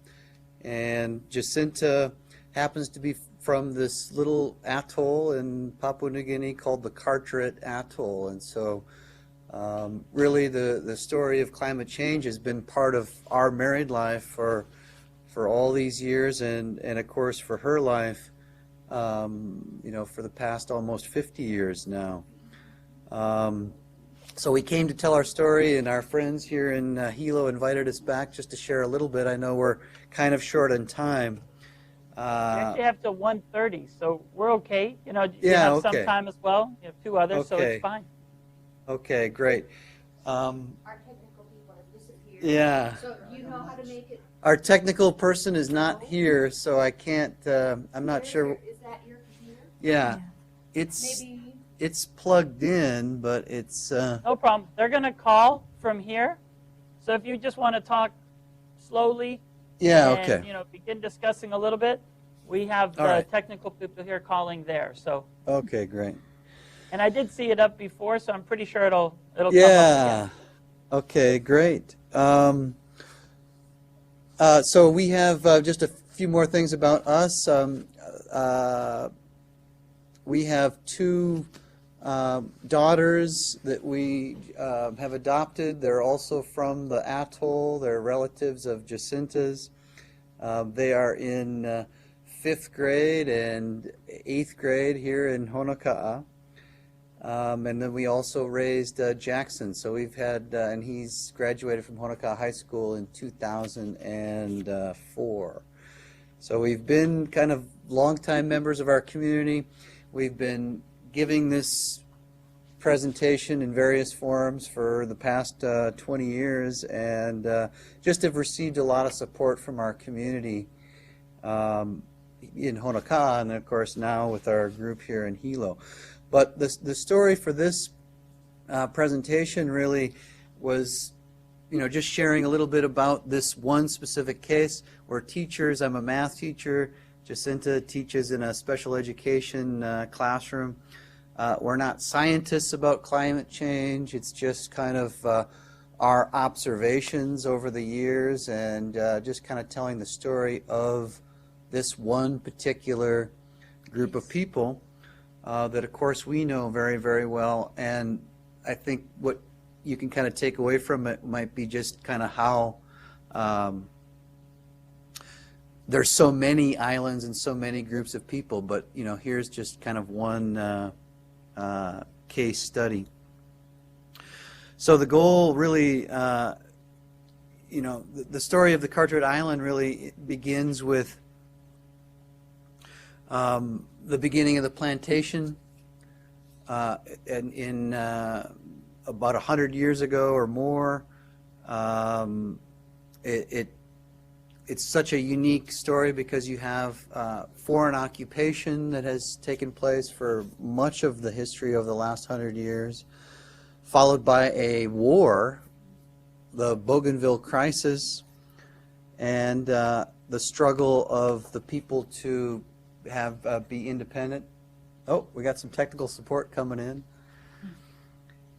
And Jacinta happens to be from this little atoll in Papua New Guinea called the Carteret Atoll. And so really the story of climate change has been part of our married life for for all these years, and of course for her life, for the past almost 50 years now. So we came to tell our story, and our friends here in Hilo invited us back just to share a little bit. I know we're kind of short on time. We actually have till 1:30, so we're okay. You Yeah, have okay. some time as well. You have two others, so Okay. it's fine. Okay, great. Our technical people have disappeared. Yeah. So do you know how to make it? Our technical person is not here, so I can't, I'm not sure. Is that your computer? Yeah, it's Maybe. it's plugged in, but it's, No problem. They're going to call from here. So if you just want to talk slowly yeah, and okay. begin discussing a little bit, we have All the right. technical people here calling there. So, Okay, great. and I did see it up before, so I'm pretty sure it'll come up Yeah. again. Okay, great. So we have just a few more things about us. We have two daughters that we have adopted. They're also from the atoll. They're relatives of Jacinta's. They are in 5th grade and 8th grade here in Honoka'a. And then we also raised Jackson. So we've had, and he's graduated from Honoka'a High School in 2004. So we've been kind of longtime members of our community. We've been giving this presentation in various forms for the past 20 years, and just have received a lot of support from our community in Honoka'a, and of course now with our group here in Hilo. But the story for this presentation really was, just sharing a little bit about this one specific case. We're teachers. I'm a math teacher. Jacinta teaches in a special education classroom. We're not scientists about climate change. It's just kind of our observations over the years, and just kind of telling the story of this one particular group of people that, of course, we know very, very well. And I think what you can kind of take away from it might be just kind of how there's so many islands and so many groups of people, but here's just kind of one case study. So the goal really, the story of the Carteret Island really begins with the beginning of the plantation in about 100 years ago or more. It's such a unique story because you have foreign occupation that has taken place for much of the history of the last 100 years, followed by a war, the Bougainville crisis, and the struggle of the people to have be independent. Oh, we got some technical support coming in.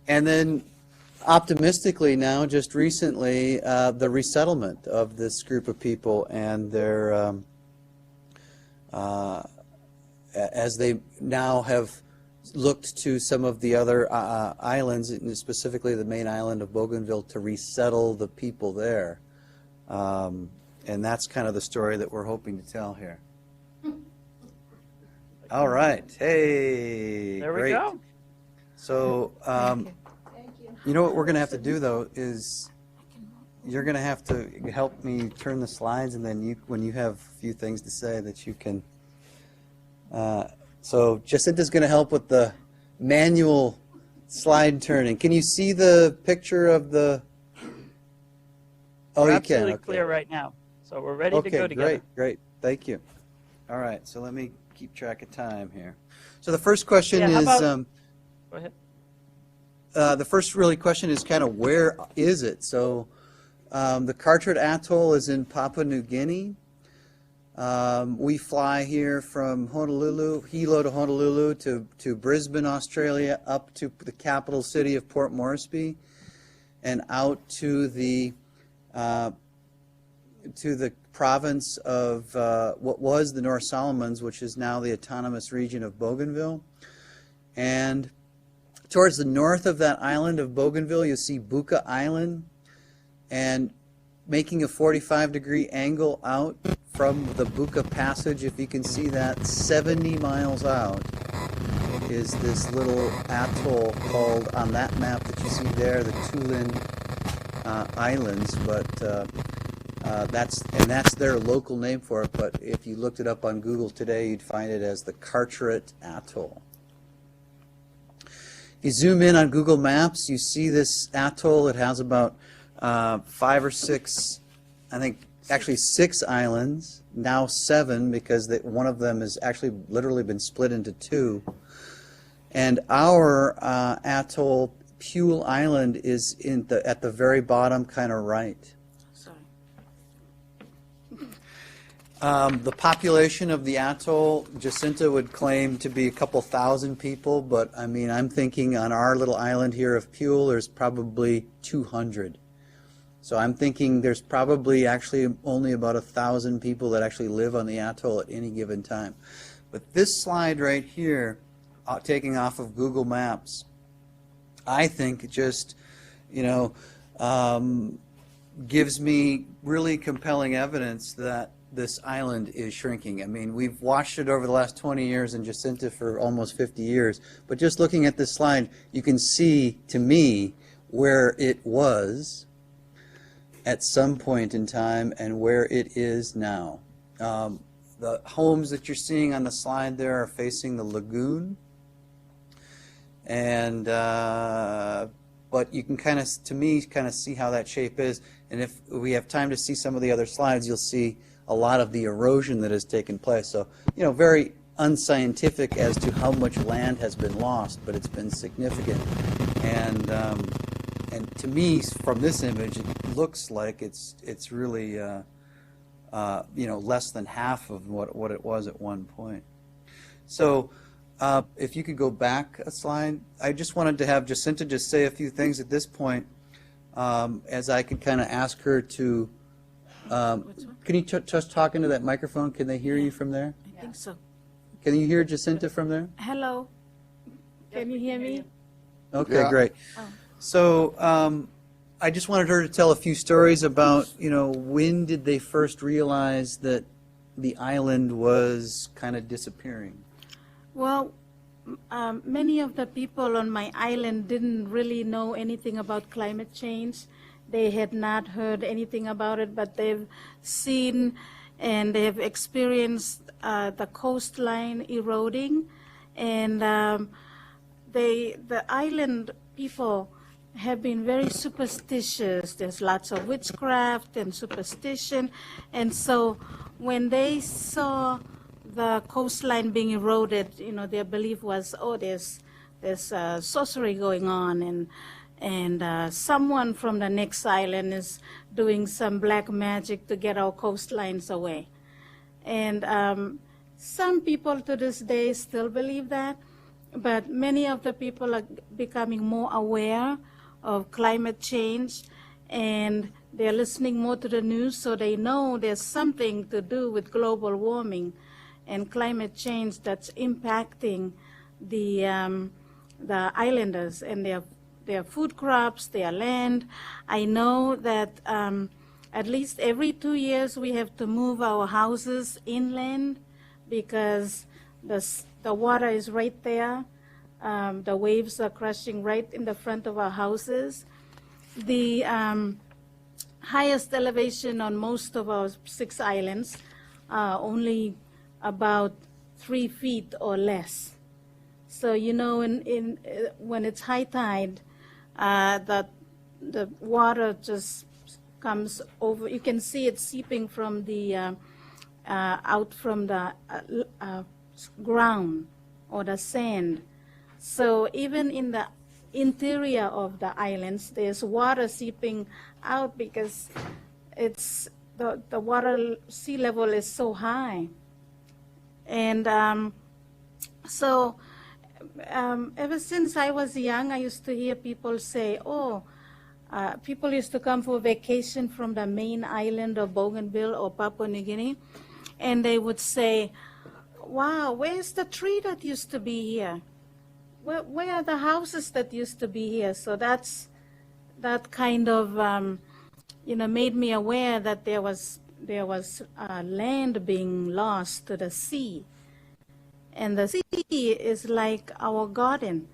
And then optimistically now, just recently, the resettlement of this group of people and their, as they now have looked to some of the other islands, specifically the main island of Bougainville, to resettle the people there. And that's kind of the story that we're hoping to tell here. All right. Hey, There we great. go. So, you know what we're going to have to do, though, is you're going to have to help me turn the slides, and then when you have a few things to say that you can. So Jacinta's going to help with the manual slide turning. Can you see the picture of the? Oh, We're you can. absolutely Okay. clear right now. So we're ready to go together. Okay, great. Thank you. All right, so let me keep track of time here. So the first question Yeah, how is. about- Go ahead. The first really question is kind of where is it? So the Carteret Atoll is in Papua New Guinea. We fly here from Honolulu, Hilo to Honolulu to Brisbane, Australia, up to the capital city of Port Moresby, and out to the province of what was the North Solomons, which is now the autonomous region of Bougainville. And towards the north of that island of Bougainville, you see Buka Island, and making a 45-degree angle out from the Buka Passage, if you can see that, 70 miles out is this little atoll called, on that map that you see there, the Tulin Islands, but that's their local name for it, but if you looked it up on Google today, you'd find it as the Carteret Atoll. You zoom in on Google Maps, you see this atoll. It has about 5 or 6, I think actually 6 islands, now 7 because one of them has actually literally been split into 2. And our atoll, Puel Island, is at the very bottom, kind of right. Sorry. The population of the atoll, Jacinta would claim to be a couple thousand people, but I mean, I'm thinking on our little island here of Puel, there's probably 200. So I'm thinking there's probably actually only about 1,000 people that actually live on the atoll at any given time. But this slide right here, taking off of Google Maps, I think just, gives me really compelling evidence that this island is shrinking. I mean, we've watched it over the last 20 years in Jacinta for almost 50 years, but just looking at this slide, you can see, to me, where it was at some point in time and where it is now. The homes that you're seeing on the slide there are facing the lagoon, and but you can kind of, to me, kind of see how that shape is. And if we have time to see some of the other slides, you'll see a lot of the erosion that has taken place. So, very unscientific as to how much land has been lost, but it's been significant. And to me, from this image, it looks like it's really less than half of what it was at one point. So if you could go back a slide, I just wanted to have Jacinta just say a few things at this point, as I could kind of ask her to. Can you just talk into that microphone? Can they hear you from there? I think so. Can you hear Jacinta from there? Hello. Can you hear me? Okay, Yeah. great. Oh. So I just wanted her to tell a few stories about, when did they first realize that the island was kind of disappearing? Well, many of the people on my island didn't really know anything about climate change. They had not heard anything about it, but they've seen and they have experienced the coastline eroding, and the island people have been very superstitious. There's lots of witchcraft and superstition, and so when they saw the coastline being eroded, their belief was, oh, there's sorcery going on, and someone from the next island is doing some black magic to get our coastlines away. And some people to this day still believe that, but many of the people are becoming more aware of climate change, and they're listening more to the news, so they know there's something to do with global warming and climate change that's impacting the islanders and their food crops, their land. I know that at least every 2 years we have to move our houses inland because the water is right there. The waves are crashing right in the front of our houses. The highest elevation on most of our 6 islands are only about 3 feet or less. So when it's high tide, the water just comes over. You can see it seeping from the out from the ground or the sand. So even in the interior of the islands, there's water seeping out because it's the water sea level is so high. And ever since I was young, I used to hear people say, people used to come for vacation from the main island of Bougainville or Papua New Guinea, and they would say, wow, where's the tree that used to be here? Where are the houses that used to be here? So that's that kind of, made me aware that there was land being lost to the sea. And the sea is like our garden.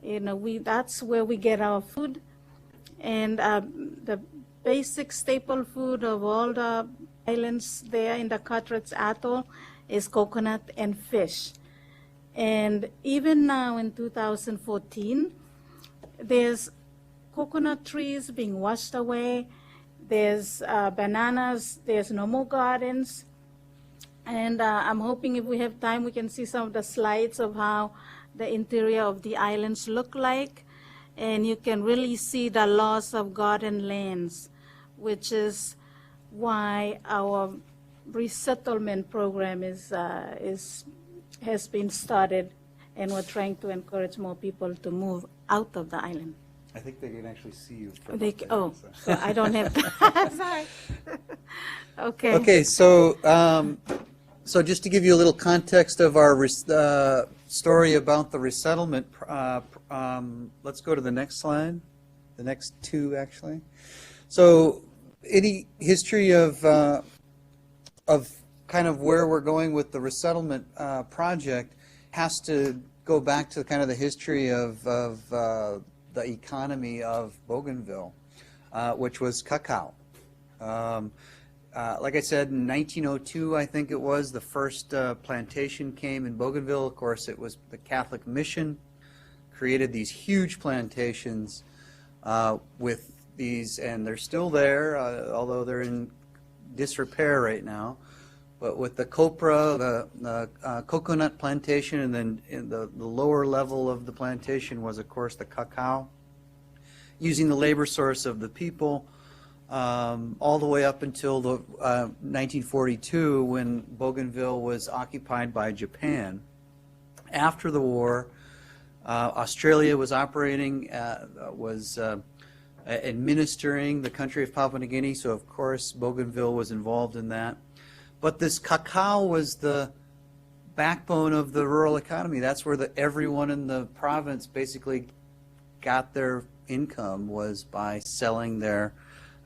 That's where we get our food. And the basic staple food of all the islands there in the Carteret Atoll is coconut and fish. And even now in 2014, there's coconut trees being washed away. There's bananas. There's no more gardens. And I'm hoping if we have time, we can see some of the slides of how the interior of the islands look like. And you can really see the loss of garden lands, which is why our resettlement program has been started, and we're trying to encourage more people to move out of the island. I think they can actually see you. From They, up there, oh, so. so I don't have, sorry. Okay. Okay, so just to give you a little context of our story about the resettlement, let's go to the next slide, the next two actually. So any history of kind of where we're going with the resettlement project has to go back to kind of the history of the economy of Bougainville, which was cacao. Like I said, in 1902, I think it was, the first plantation came in Bougainville. Of course, it was the Catholic mission created these huge plantations with these, and they're still there, although they're in disrepair right now. But with the copra, the coconut plantation, and then in the lower level of the plantation was, of course, the cacao, using the labor source of the people, all the way up until the 1942, when Bougainville was occupied by Japan. After the war, Australia was operating, administering the country of Papua New Guinea, so of course Bougainville was involved in that. But this cacao was the backbone of the rural economy. That's where everyone in the province basically got their income, was by selling their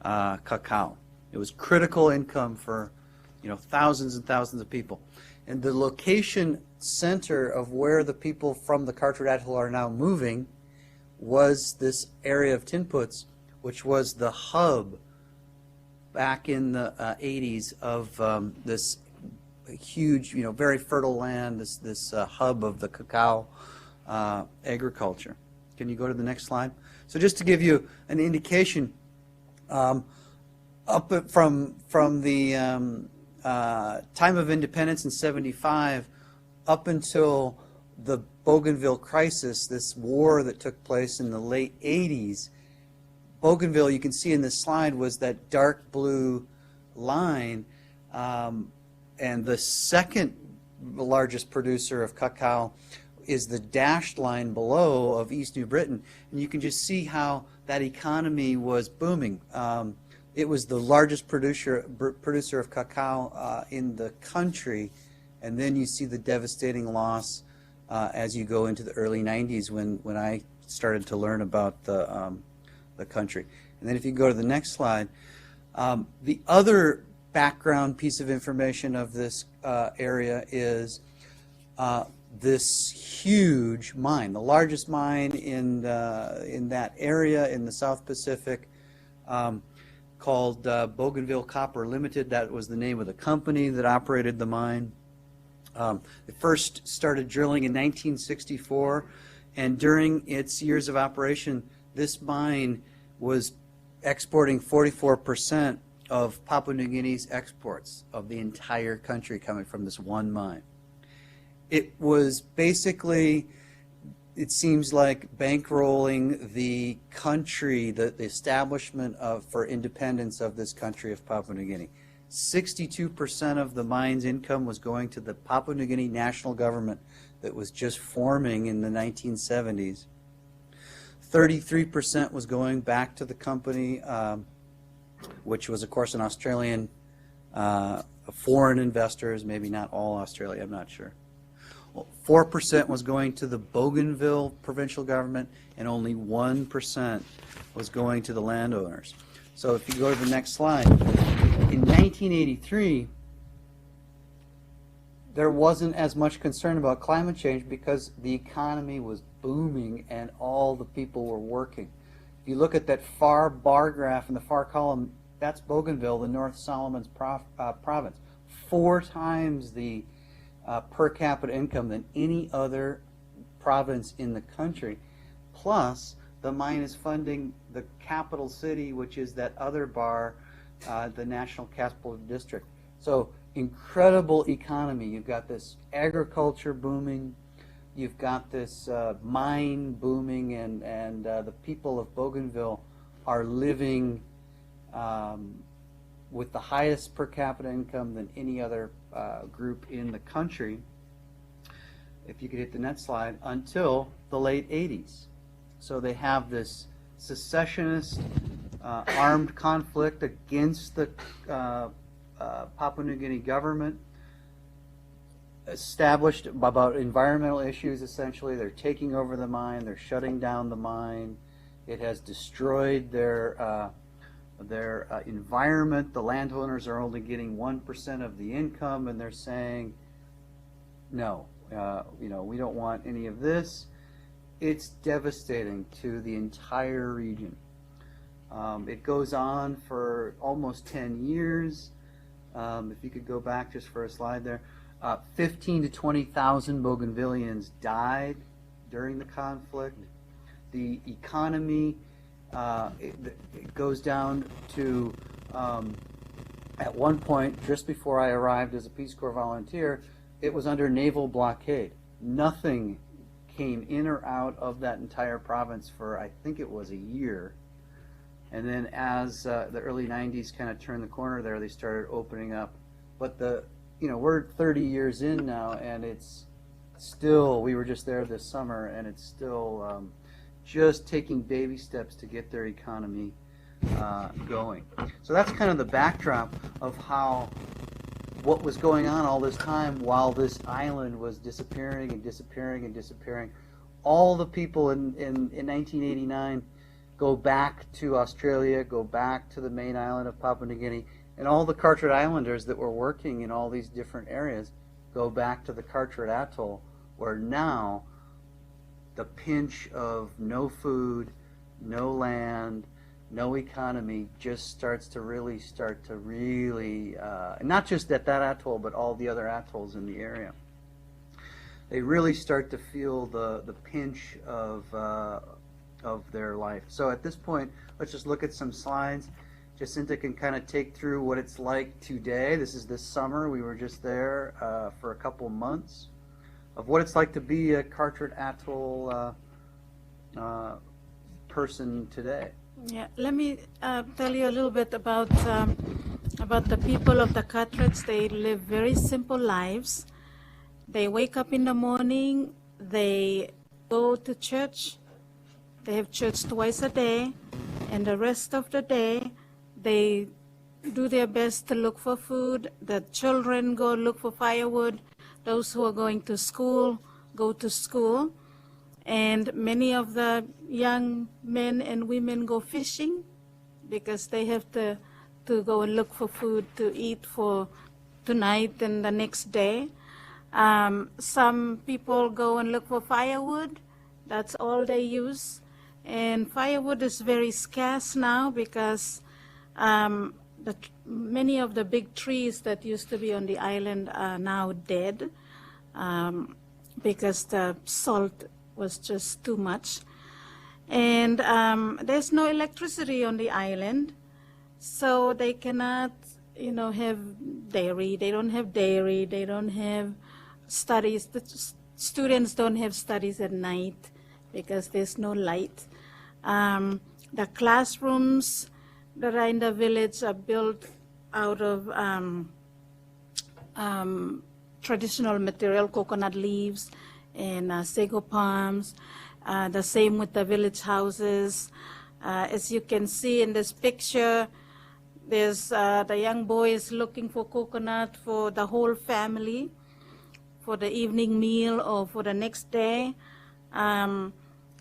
cacao. It was critical income for thousands and thousands of people. And the location center of where the people from the Carteret Atoll are now moving was this area of Tinputs, which was the hub back in the 80s of this huge, very fertile land, this hub of the cacao agriculture. Can you go to the next slide? So just to give you an indication, up from the time of independence in '75 up until the Bougainville crisis, this war that took place in the late 80s, Bougainville, you can see in this slide, was that dark blue line, and the second largest producer of cacao is the dashed line below of East New Britain. And you can just see how that economy was booming. It was the largest producer of cacao in the country, and then you see the devastating loss as you go into the early 90s when I started to learn about the country. And then if you go to the next slide, the other background piece of information of this area is this huge mine, the largest mine in that area in the South Pacific, called Bougainville Copper Limited. That was the name of the company that operated the mine. It first started drilling in 1964, and during its years of operation, this mine was exporting 44% of Papua New Guinea's exports of the entire country, coming from this one mine. It was basically, it seems like, bankrolling the country, the establishment for independence of this country of Papua New Guinea. 62% of the mine's income was going to the Papua New Guinea national government that was just forming in the 1970s. 33% was going back to the company, which was, of course, an Australian, foreign investors, maybe not all Australia, I'm not sure. 4% was going to the Bougainville provincial government, and only 1% was going to the landowners. So if you go to the next slide, in 1983, there wasn't as much concern about climate change because the economy was booming and all the people were working. If you look at that far bar graph in the far column, that's Bougainville, the North Solomons province. 4 times the per capita income than any other province in the country. Plus, the mine is funding the capital city, which is that other bar, the National Capital District. So incredible economy. You've got this agriculture booming. You've got this mine booming, and the people of Bougainville are living with the highest per capita income than any other group in the country. If you could hit the next slide, until the late 80s. So they have this secessionist armed conflict against the Papua New Guinea government, established about environmental issues. Essentially, they're taking over the mine, they're shutting down the mine. It has destroyed their environment. The landowners are only getting 1% of the income, and they're saying, no, we don't want any of this. It's devastating to the entire region. It goes on for almost 10 years. If you could go back just for a slide there. 15 to 20,000 Bougainvilleans died during the conflict. The economy, it goes down to, at one point, just before I arrived as a Peace Corps volunteer, it was under naval blockade. Nothing came in or out of that entire province for, I think it was a year. And then as the early 90s kind of turned the corner there, they started opening up. But we're 30 years in now, and it's still, we were just there this summer, and it's still just taking baby steps to get their economy going. So that's kind of the backdrop of what was going on all this time while this island was disappearing and disappearing and disappearing. All the people in 1989 go back to Australia, go back to the main island of Papua New Guinea, and all the Carteret Islanders that were working in all these different areas go back to the Carteret Atoll, where now the pinch of no food, no land, no economy just starts to really, not just at that atoll, but all the other atolls in the area. They really start to feel the pinch of their life. So at this point, let's just look at some slides. Jacinta can kind of take through what it's like today. This is this summer. We were just there for a couple months of what it's like to be a Carteret Atoll person today. Yeah, let me tell you a little bit about the people of the Carterets. They live very simple lives. They wake up in the morning, they go to church, they have church twice a day, and the rest of the day they do their best to look for food. The children go look for firewood. Those who are going to school go to school. And many of the young men and women go fishing because they have to go and look for food to eat for tonight and the next day. Some people go and look for firewood. That's all they use. And firewood is very scarce now because many of the big trees that used to be on the island are now dead because the salt was just too much. And there's no electricity on the island, so they cannot, have dairy. They don't have dairy. They don't have studies. The students don't have studies at night because there's no light. The classrooms that are in the village are built out of traditional material, coconut leaves and sago palms. The same with the village houses. As you can see in this picture, there's the young boy is looking for coconut for the whole family for the evening meal or for the next day. And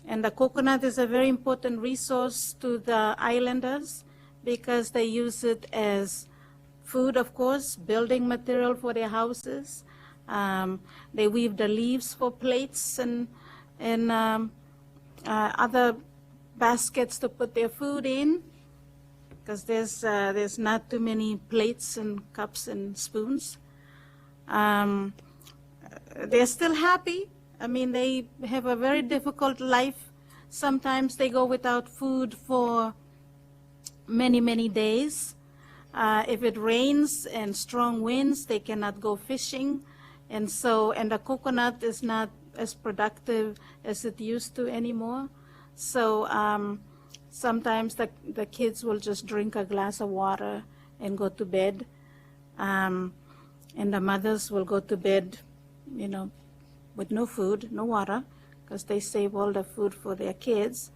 the coconut is a very important resource to the islanders because they use it as food, of course, building material for their houses. They weave the leaves for plates and other baskets to put their food in, because there's not too many plates and cups and spoons. They're still happy. I mean, they have a very difficult life. Sometimes they go without food for many, many days. If it rains and strong winds, they cannot go fishing. And the coconut is not as productive as it used to anymore. So sometimes the kids will just drink a glass of water and go to bed. And the mothers will go to bed, with no food, no water, because they save all the food for their kids.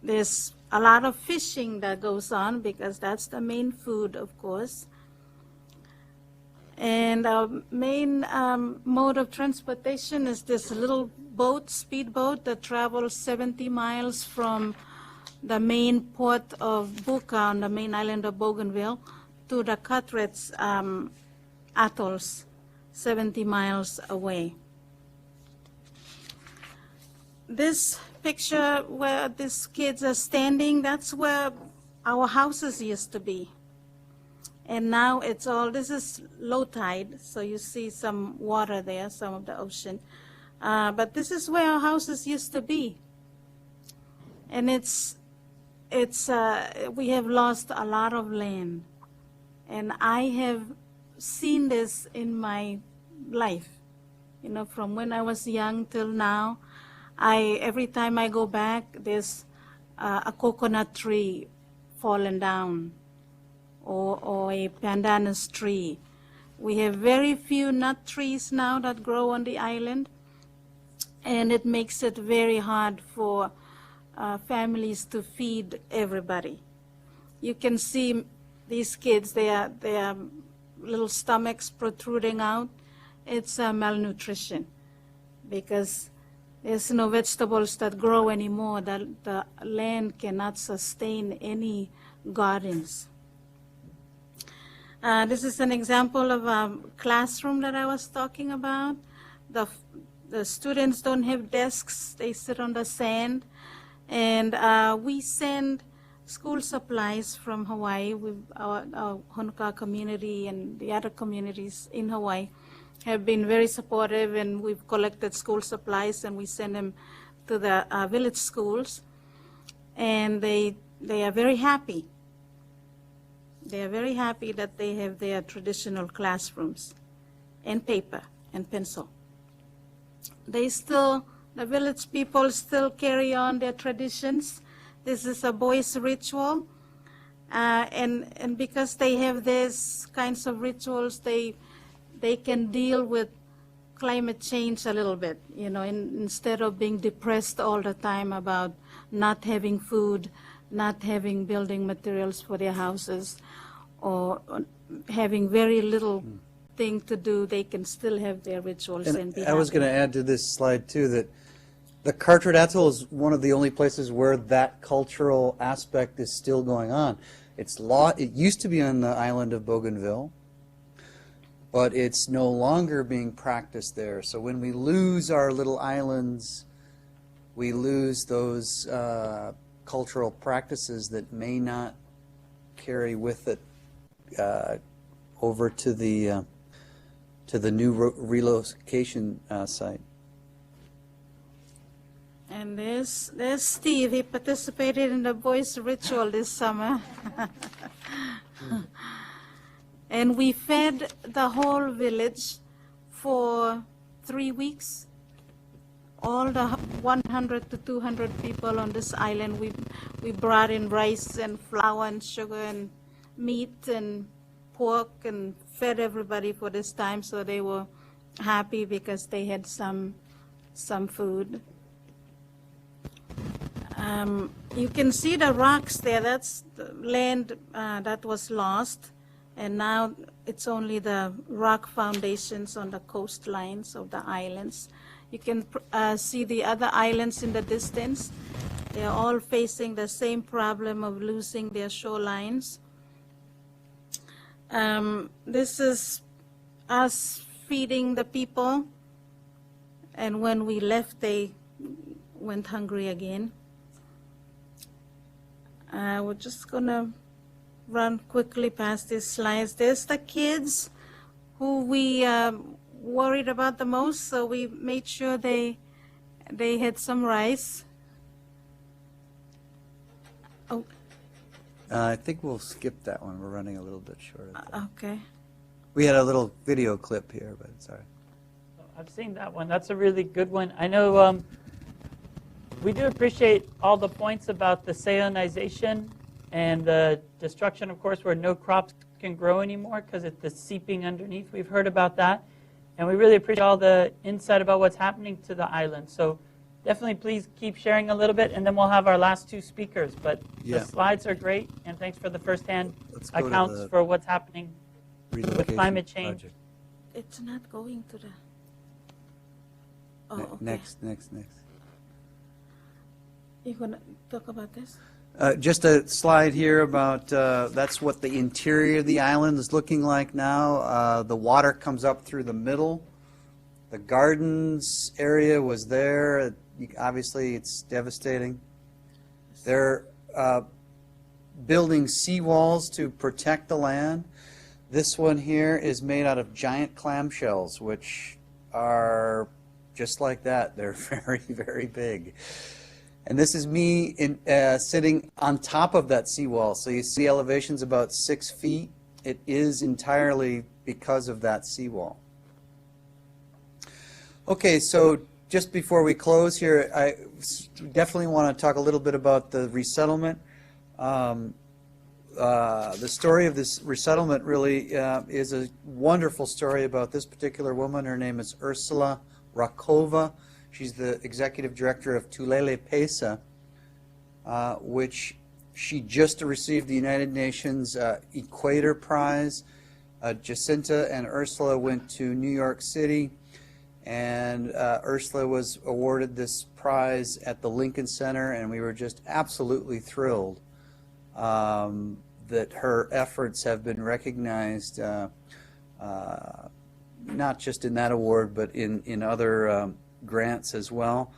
There's a lot of fishing that goes on because that's the main food, of course. And our main mode of transportation is this little boat, speedboat, that travels 70 miles from the main port of Buka on the main island of Bougainville to the Cartwrights atolls, 70 miles away. This picture where these kids are standing, that's where our houses used to be. And now this is low tide, so you see some water there, some of the ocean. But this is where our houses used to be. And we have lost a lot of land. And I have seen this in my life, from when I was young till now. Every time I go back, there's a coconut tree fallen down, or a pandanus tree. We have very few nut trees now that grow on the island, and it makes it very hard for families to feed everybody. You can see these kids, their little stomachs protruding out. It's malnutrition because there's no vegetables that grow anymore. The land cannot sustain any gardens. This is an example of a classroom that I was talking about. The students don't have desks. They sit on the sand. And we send school supplies from Hawaii. Our Honoka community and the other communities in Hawaii have been very supportive, and we've collected school supplies and we send them to the village schools. And they are very happy. They are very happy that they have their traditional classrooms and paper and pencil. The village people still carry on their traditions. This is a boys' ritual. And because they have these kinds of rituals, they can deal with climate change a little bit, instead of being depressed all the time about not having food, not having building materials for their houses, or having very little thing to do. They can still have their rituals and be I was happy. going to add to this slide too that the Carteret Atoll is one of the only places where that cultural aspect is still going on. It used to be on the island of Bougainville, but it's no longer being practiced there. So when we lose our little islands, we lose those cultural practices that may not carry with it over to the new relocation site. And there's Steve. He participated in the boys' ritual this summer. And we fed the whole village for 3 weeks. All the 100 to 200 people on this island, we brought in rice and flour and sugar and meat and pork and fed everybody for this time, so they were happy because they had some food. You can see the rocks there. That's the land that was lost, and now it's only the rock foundations on the coastlines of the islands. You can see the other islands in the distance, They're all facing the same problem of losing their shorelines. This is us feeding the people, and when we left, they went hungry again. We're just gonna run quickly past these slides. There's the kids who we worried about the most, so we made sure they had some rice. Oh, I think we'll skip that one. We're running a little bit short. Of time. okay. We had a little video clip here, but it's all right. I've seen that one. That's a really good one. I know we do appreciate all the points about the salinization and the destruction, of course, where no crops can grow anymore because it's the seeping underneath. We've heard about that. And we really appreciate all the insight about what's happening to the island. So definitely please keep sharing a little bit, and then we'll have our last two speakers. But Yeah. the slides are great, and thanks for the firsthand Let's go to accounts the for what's happening. relocation climate change. project. It's not going to the... Oh, okay. Next. You're gonna talk about this? Just a slide here about, that's what the interior of the island is looking like now. The water comes up through the middle. The gardens area was there. Obviously, it's devastating. They're building seawalls to protect the land. This one here is made out of giant clamshells, which are just like that. They're very, very big. And this is me sitting on top of that seawall. So you see elevation's about 6 feet. It is entirely because of that seawall. Okay, so just before we close here, I definitely want to talk a little bit about the resettlement. The story of this resettlement really is a wonderful story about this particular woman. Her name is Ursula Rakova. She's the executive director of Tulele Pesa, which she just received the United Nations Equator Prize. Jacinta and Ursula went to New York City, and Ursula was awarded this prize at the Lincoln Center, and we were just absolutely thrilled that her efforts have been recognized, not just in that award, but in other grants as well.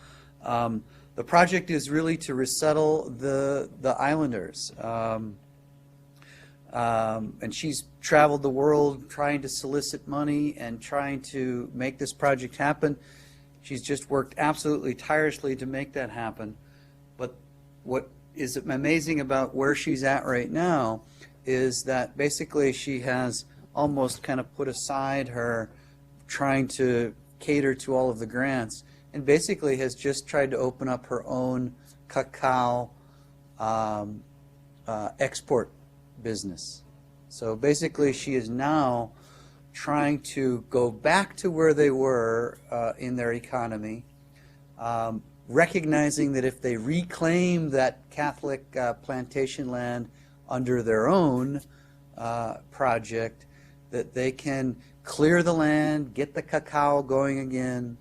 The project is really to resettle the islanders. And she's traveled the world trying to solicit money and trying to make this project happen. She's just worked absolutely tirelessly to make that happen. But what is amazing about where she's at right now is that basically she has almost kind of put aside her trying to cater to all of the grants, and basically has just tried to open up her own cacao export business. So basically she is now trying to go back to where they were in their economy, recognizing that if they reclaim that Catholic plantation land under their own project, that they can clear the land, get the cacao going again,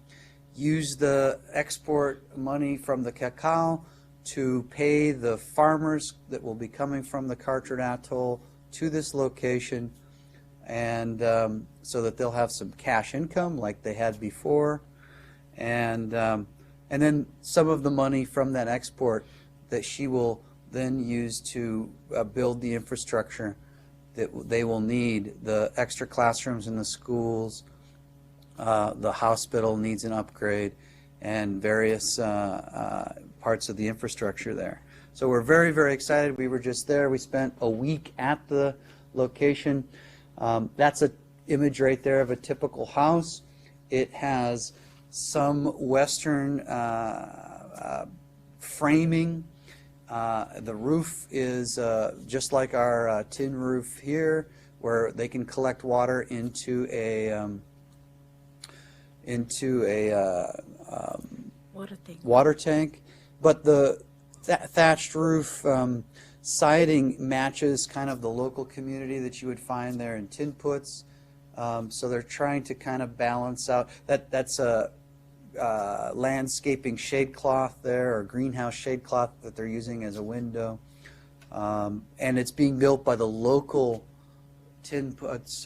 use the export money from the cacao to pay the farmers that will be coming from the Carteret Atoll to this location, and so that they'll have some cash income like they had before, and then some of the money from that export that she will then use to build the infrastructure that they will need, the extra classrooms in the schools, the hospital needs an upgrade, and various parts of the infrastructure there. So we're very, very excited. We were just there. We spent a week at the location. That's an image right there of a typical house. It has some Western framing. The roof is just like our tin roof here, where they can collect water into a water tank. But the thatched roof siding matches kind of the local community that you would find there in tin puts. So they're trying to kind of balance out. That's landscaping shade cloth there, or greenhouse shade cloth that they're using as a window. And it's being built by the local tin puts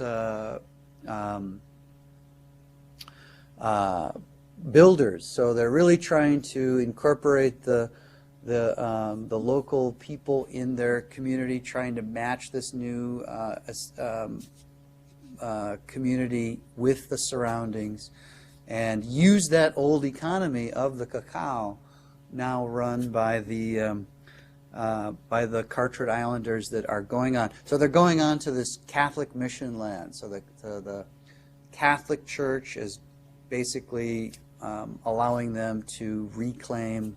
builders. So they're really trying to incorporate the local people in their community, trying to match this new community with the surroundings, and use that old economy of the cacao, now run by the Carteret Islanders that are going on. So they're going on to this Catholic mission land. So the Catholic Church is basically allowing them to reclaim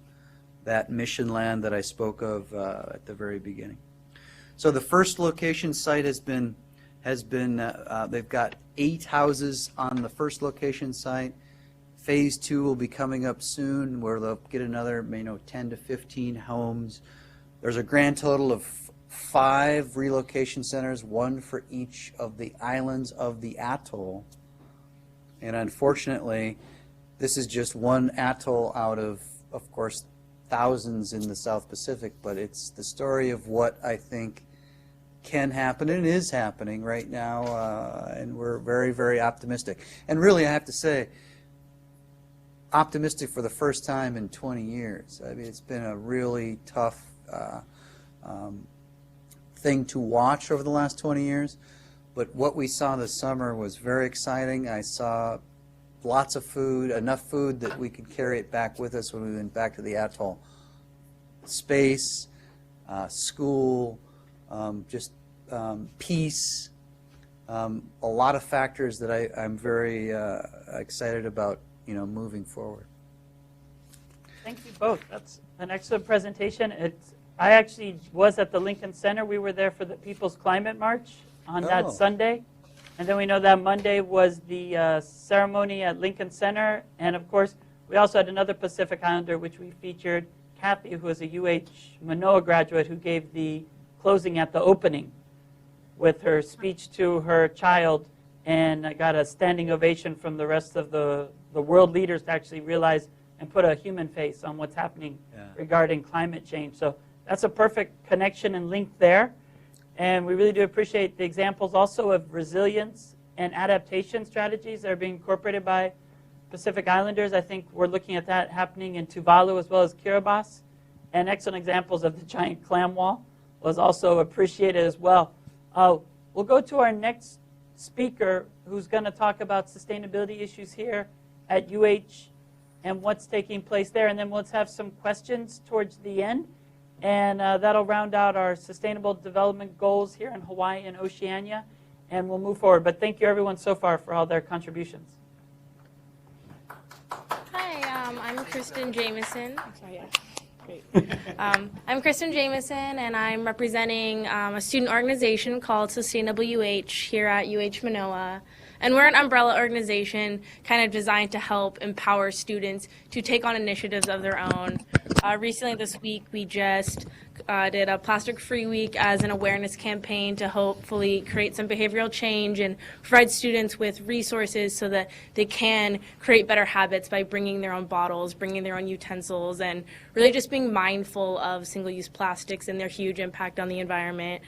that mission land that I spoke of at the very beginning. So the first location site has been they've got 8 houses on the first location site. Phase 2 will be coming up soon, where they'll get another 10 to 15 homes. There's a grand total of 5 relocation centers, 1 for each of the islands of the atoll. And unfortunately, this is just one atoll out of course, thousands in the South Pacific, but it's the story of what I think can happen and is happening right now, and we're very, very optimistic. And really, I have to say, optimistic for the first time in 20 years. I mean, it's been a really tough thing to watch over the last 20 years, but what we saw this summer was very exciting. I saw lots of food, enough food that we could carry it back with us when we went back to the atoll. Space, school, peace, a lot of factors that I'm very excited about, moving forward. Thank you both. That's an excellent presentation. I actually was at the Lincoln Center. We were there for the People's Climate March on that Sunday. And then we know that Monday was the ceremony at Lincoln Center. And of course, we also had another Pacific Islander, which we featured, Kathy, who is a UH Manoa graduate, who gave the closing at the opening with her speech to her child, and got a standing ovation from the rest of the world leaders to actually realize and put a human face on what's happening regarding climate change. So that's a perfect connection and link there. And we really do appreciate the examples also of resilience and adaptation strategies that are being incorporated by Pacific Islanders. I think we're looking at that happening in Tuvalu as well as Kiribati. And excellent examples of the giant clam wall was also appreciated as well. We'll go to our next speaker, who's going to talk about sustainability issues here at UH and what's taking place there. And then let's have some questions towards the end. And that'll round out our sustainable development goals here in Hawaii and Oceania. And we'll move forward. But thank you, everyone, so far for all their contributions. Hi, I'm Kristen Jameson. I'm sorry, yeah. Great. I'm Kristen Jameson, and I'm representing a student organization called Sustainable UH here at UH Manoa. And we're an umbrella organization kind of designed to help empower students to take on initiatives of their own. Recently this week, we just did a plastic-free week as an awareness campaign to hopefully create some behavioral change and provide students with resources so that they can create better habits by bringing their own bottles, bringing their own utensils, and really just being mindful of single-use plastics and their huge impact on the environment.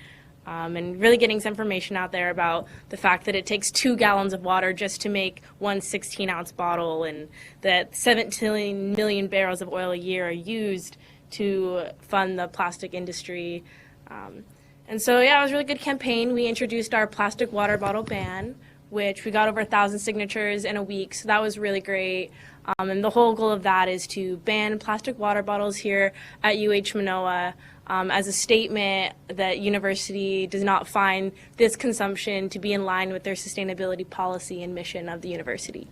And really getting some information out there about the fact that it takes 2 gallons of water just to make one 16-ounce bottle, and that 17 million barrels of oil a year are used to fund the plastic industry. And so, yeah, it was a really good campaign. We introduced our plastic water bottle ban, which we got over 1,000 signatures in a week, so that was really great. And the whole goal of that is to ban plastic water bottles here at UH Manoa, as a statement that university does not find this consumption to be in line with their sustainability policy and mission of the university.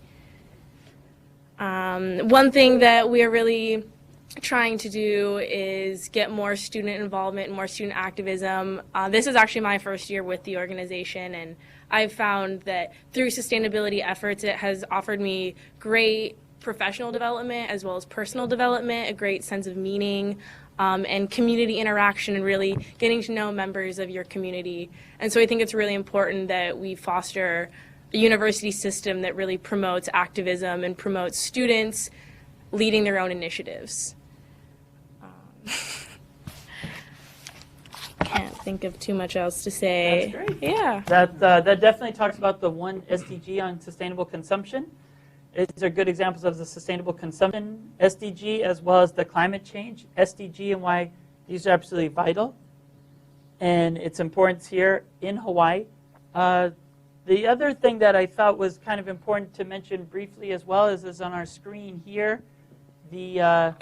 One thing that we are really trying to do is get more student involvement and more student activism. This is actually my first year with the organization, and I've found that through sustainability efforts, it has offered me great professional development as well as personal development, a great sense of meaning, and community interaction, and really getting to know members of your community. And so I think it's really important that we foster a university system that really promotes activism and promotes students leading their own initiatives. Can't think of too much else to say. That's great. Yeah. That definitely talks about the one SDG on sustainable consumption. These are good examples of the sustainable consumption SDG as well as the climate change SDG and why these are absolutely vital. And its importance here in Hawaii. The other thing that I thought was kind of important to mention briefly as well is on our screen here, the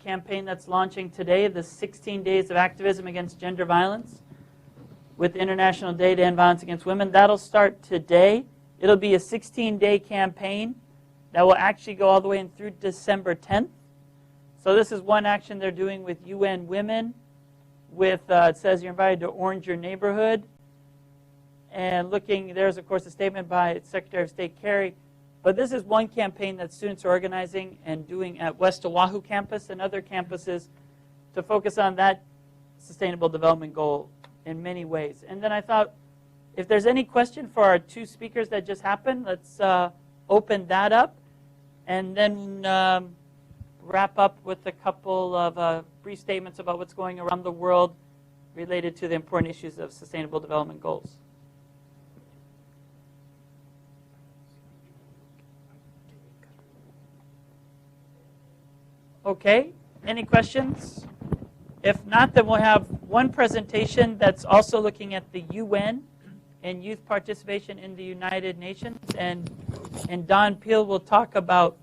campaign that's launching today, the 16 Days of Activism Against Gender Violence with International Day to End Violence Against Women. That'll start today. It'll be a 16-day campaign that will actually go all the way in through December 10th. So this is one action they're doing with UN Women. With it says you're invited to Orange Your Neighborhood. And looking, there's of course a statement by Secretary of State Kerry. But this is one campaign that students are organizing and doing at West Oahu campus and other campuses to focus on that sustainable development goal in many ways. And then I thought, if there's any question for our two speakers that just happened, let's open that up and then wrap up with a couple of brief statements about what's going around the world related to the important issues of sustainable development goals. Okay, any questions? If not, then we'll have one presentation that's also looking at the UN and youth participation in the United Nations. And Don Peel will talk about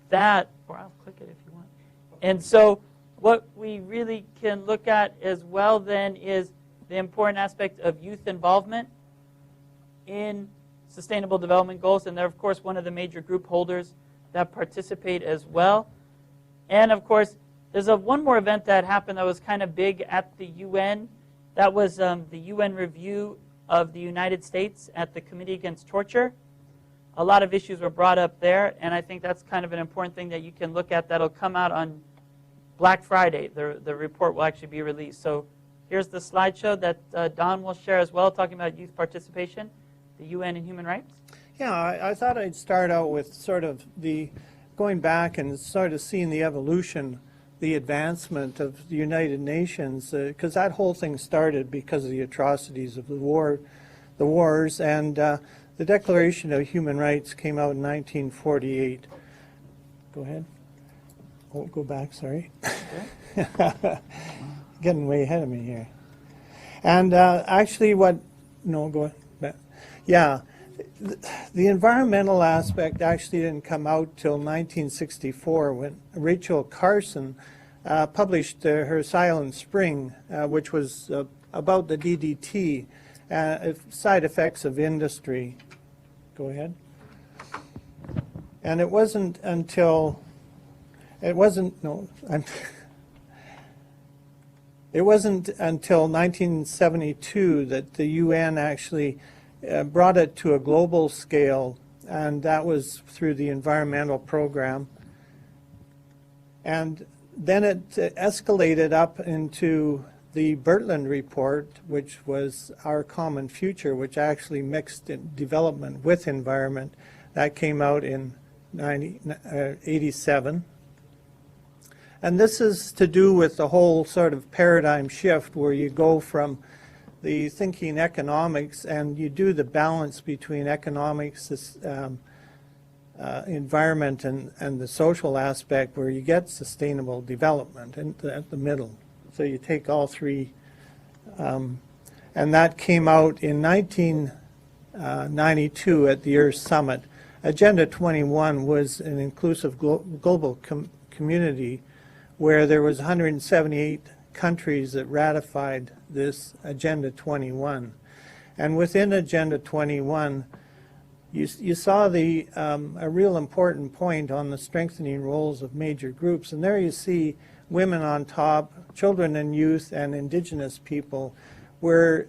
that, or I'll click it if you want. And so what we really can look at as well then is the important aspect of youth involvement in sustainable development goals. And they're, of course, one of the major group holders that participate as well. And, of course, there's one more event that happened that was kind of big at the UN. That was the UN review of the United States at the Committee Against Torture. A lot of issues were brought up there, and I think that's kind of an important thing that you can look at. That'll come out on Black Friday. The report will actually be released. So here's the slideshow that Don will share as well, talking about youth participation, the UN and human rights. Yeah, I thought I'd start out with sort of going back and sort of seeing the evolution, the advancement of the United Nations, because that whole thing started because of the atrocities of the wars, and the Declaration of Human Rights came out in 1948. Go ahead. Oh, go back, sorry. Getting way ahead of me here. And actually go back. Yeah. The environmental aspect actually didn't come out till 1964 when Rachel Carson published her Silent Spring, which was about the DDT, side effects of industry. Go ahead. And it wasn't until 1972 that the UN actually brought it to a global scale, and that was through the environmental program. And then it escalated up into the Bertland Report, which was Our Common Future, which actually mixed development with environment. That came out in 87. And this is to do with the whole sort of paradigm shift where you go from the thinking economics and you do the balance between economics, environment, and the social aspect where you get sustainable development at the middle. So you take all three. And that came out in 1992 at the Earth Summit. Agenda 21 was an inclusive global community where there was 178 countries that ratified this Agenda 21. And within Agenda 21, you saw a real important point on the strengthening roles of major groups. And there you see women on top, children and youth, and indigenous people were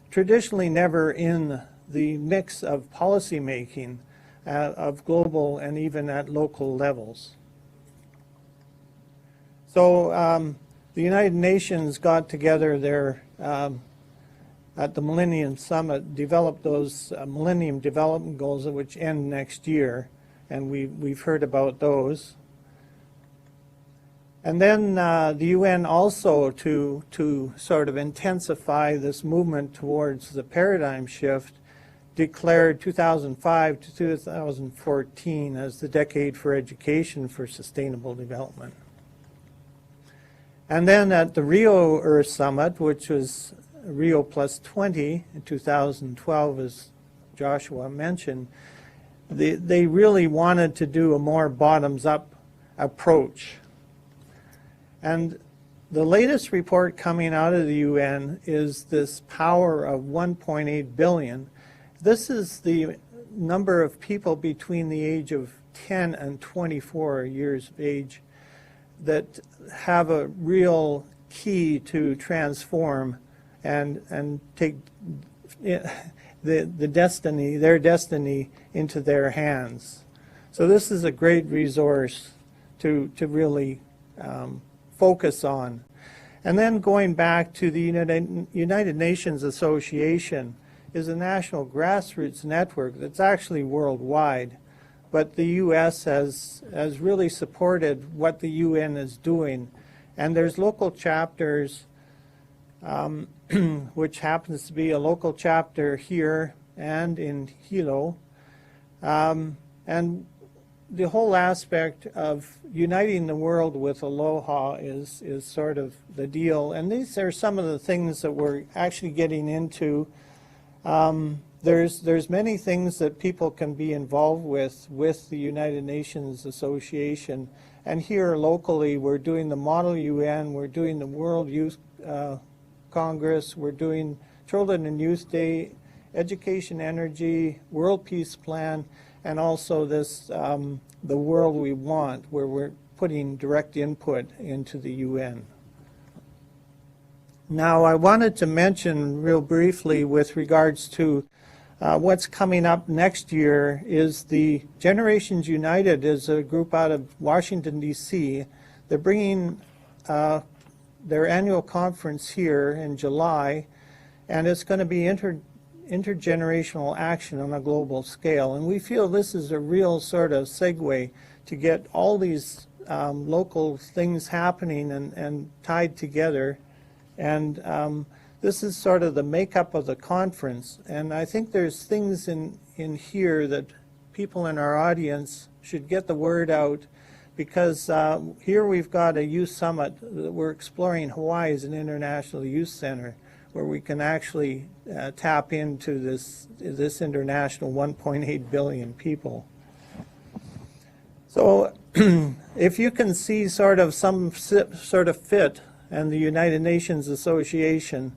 traditionally never in the mix of policy making of global and even at local levels. So the United Nations got together their at the Millennium Summit, developed those Millennium Development Goals, which end next year, and we've heard about those. And then the UN also, to sort of intensify this movement towards the paradigm shift, declared 2005 to 2014 as the decade for education for sustainable development. And then at the Rio Earth Summit, which was Rio plus 20 in 2012, as Joshua mentioned, they really wanted to do a more bottoms-up approach. And the latest report coming out of the UN is this power of 1.8 billion. This is the number of people between the age of 10 and 24 years of age that have a real key to transform and take their destiny into their hands. So this is a great resource to really focus on. And then going back to the United Nations Association is a national grassroots network that's actually worldwide, but the U.S. has really supported what the UN is doing. And there's local chapters, which happens to be a local chapter here and in Hilo. And the whole aspect of uniting the world with aloha is sort of the deal. And these are some of the things that we're actually getting into. There's many things that people can be involved with the United Nations Association. And here locally, we're doing the Model UN, we're doing the World Youth Congress, we're doing Children and Youth Day, Education Energy, World Peace Plan, and also this, the World We Want, where we're putting direct input into the UN. Now, I wanted to mention real briefly with regards to what's coming up next year is the Generations United is a group out of Washington, D.C. They're bringing their annual conference here in July, and it's going to be intergenerational action on a global scale. And we feel this is a real sort of segue to get all these local things happening and tied together. And this is sort of the makeup of the conference. And I think there's things in here that people in our audience should get the word out, because here we've got a youth summit that we're exploring Hawaii as an international youth center, where we can actually tap into this international 1.8 billion people. So if you can see sort of some sort of fit and the United Nations Association,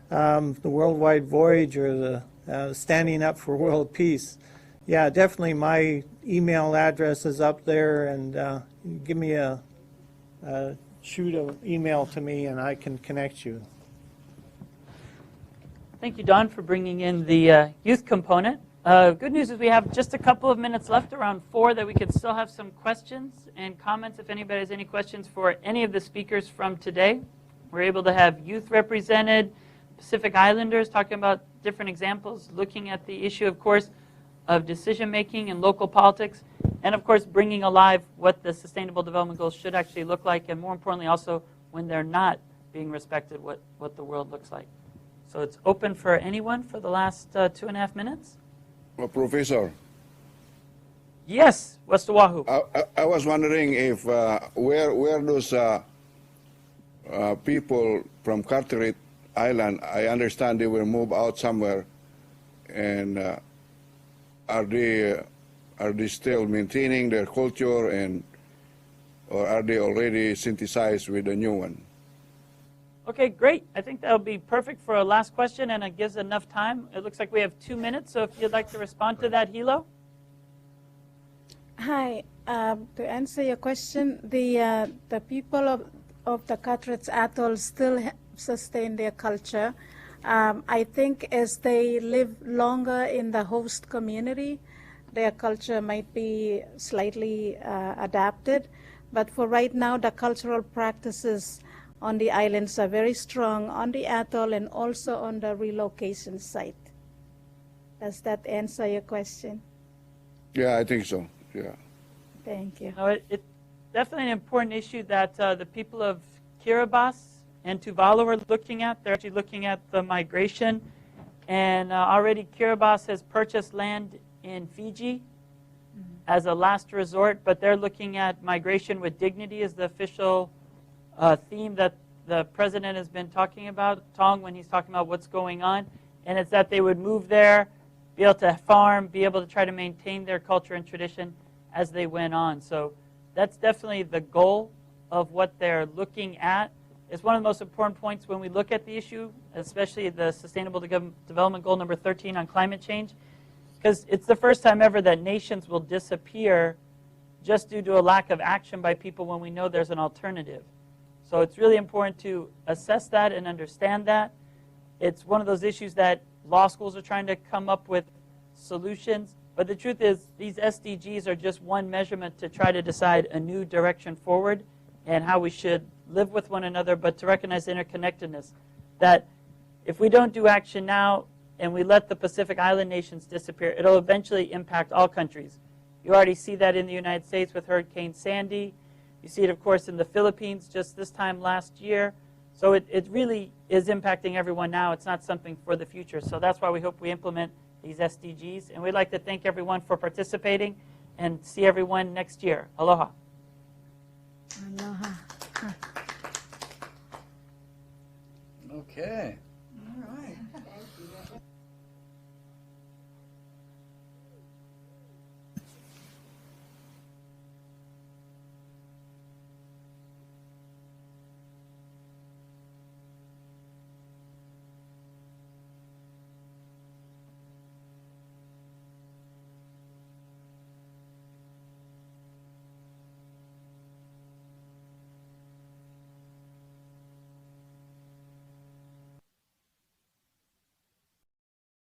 the Worldwide Voyage, or the Standing Up for World Peace, yeah, definitely my email address is up there, and give me shoot an email to me and I can connect you. Thank you, Don, for bringing in the youth component. Good news is we have just a couple of minutes left, around 4, that we could still have some questions and comments if anybody has any questions for any of the speakers from today. We're able to have youth represented, Pacific Islanders talking about different examples, looking at the issue, of course, of decision-making and local politics, and of course bringing alive what the Sustainable Development Goals should actually look like, and more importantly also when they're not being respected, what the world looks like. So it's open for anyone for the last 2.5 minutes. Well, Professor, Yes, West Oahu. I was wondering if where those people from Carteret Island, I understand they will move out somewhere, and are they still maintaining their culture, or are they already synthesized with a new one? Okay, great. I think that'll be perfect for a last question, and it gives enough time. It looks like we have 2 minutes, so if you'd like to respond to that, Hilo. Hi. To answer your question, the people of the Carteret Atoll still sustain their culture. I think as they live longer in the host community, their culture might be slightly adapted. But for right now, the cultural practices on the islands are very strong on the atoll and also on the relocation site. Does that answer your question? Yeah, I think so. Yeah. Thank you. No, it's definitely an important issue that the people of Kiribati and Tuvalu are looking at. They're actually looking at the migration. And already Kiribati has purchased land in Fiji as a last resort, but they're looking at migration with dignity as the official theme that the president has been talking about, Tong, when he's talking about what's going on. And it's that they would move there, be able to farm, be able to try to maintain their culture and tradition as they went on. So that's definitely the goal of what they're looking at. It's one of the most important points when we look at the issue, especially the Sustainable Development Goal number 13 on climate change, because it's the first time ever that nations will disappear just due to a lack of action by people when we know there's an alternative. So it's really important to assess that and understand that. It's one of those issues that law schools are trying to come up with solutions. But the truth is, these SDGs are just one measurement to try to decide a new direction forward and how we should live with one another, but to recognize interconnectedness. That if we don't do action now and we let the Pacific Island nations disappear, it'll eventually impact all countries. You already see that in the United States with Hurricane Sandy. You see it, of course, in the Philippines just this time last year. So it really is impacting everyone now. It's not something for the future. So that's why we hope we implement these SDGs. And we'd like to thank everyone for participating and see everyone next year. Aloha. Aloha. Okay.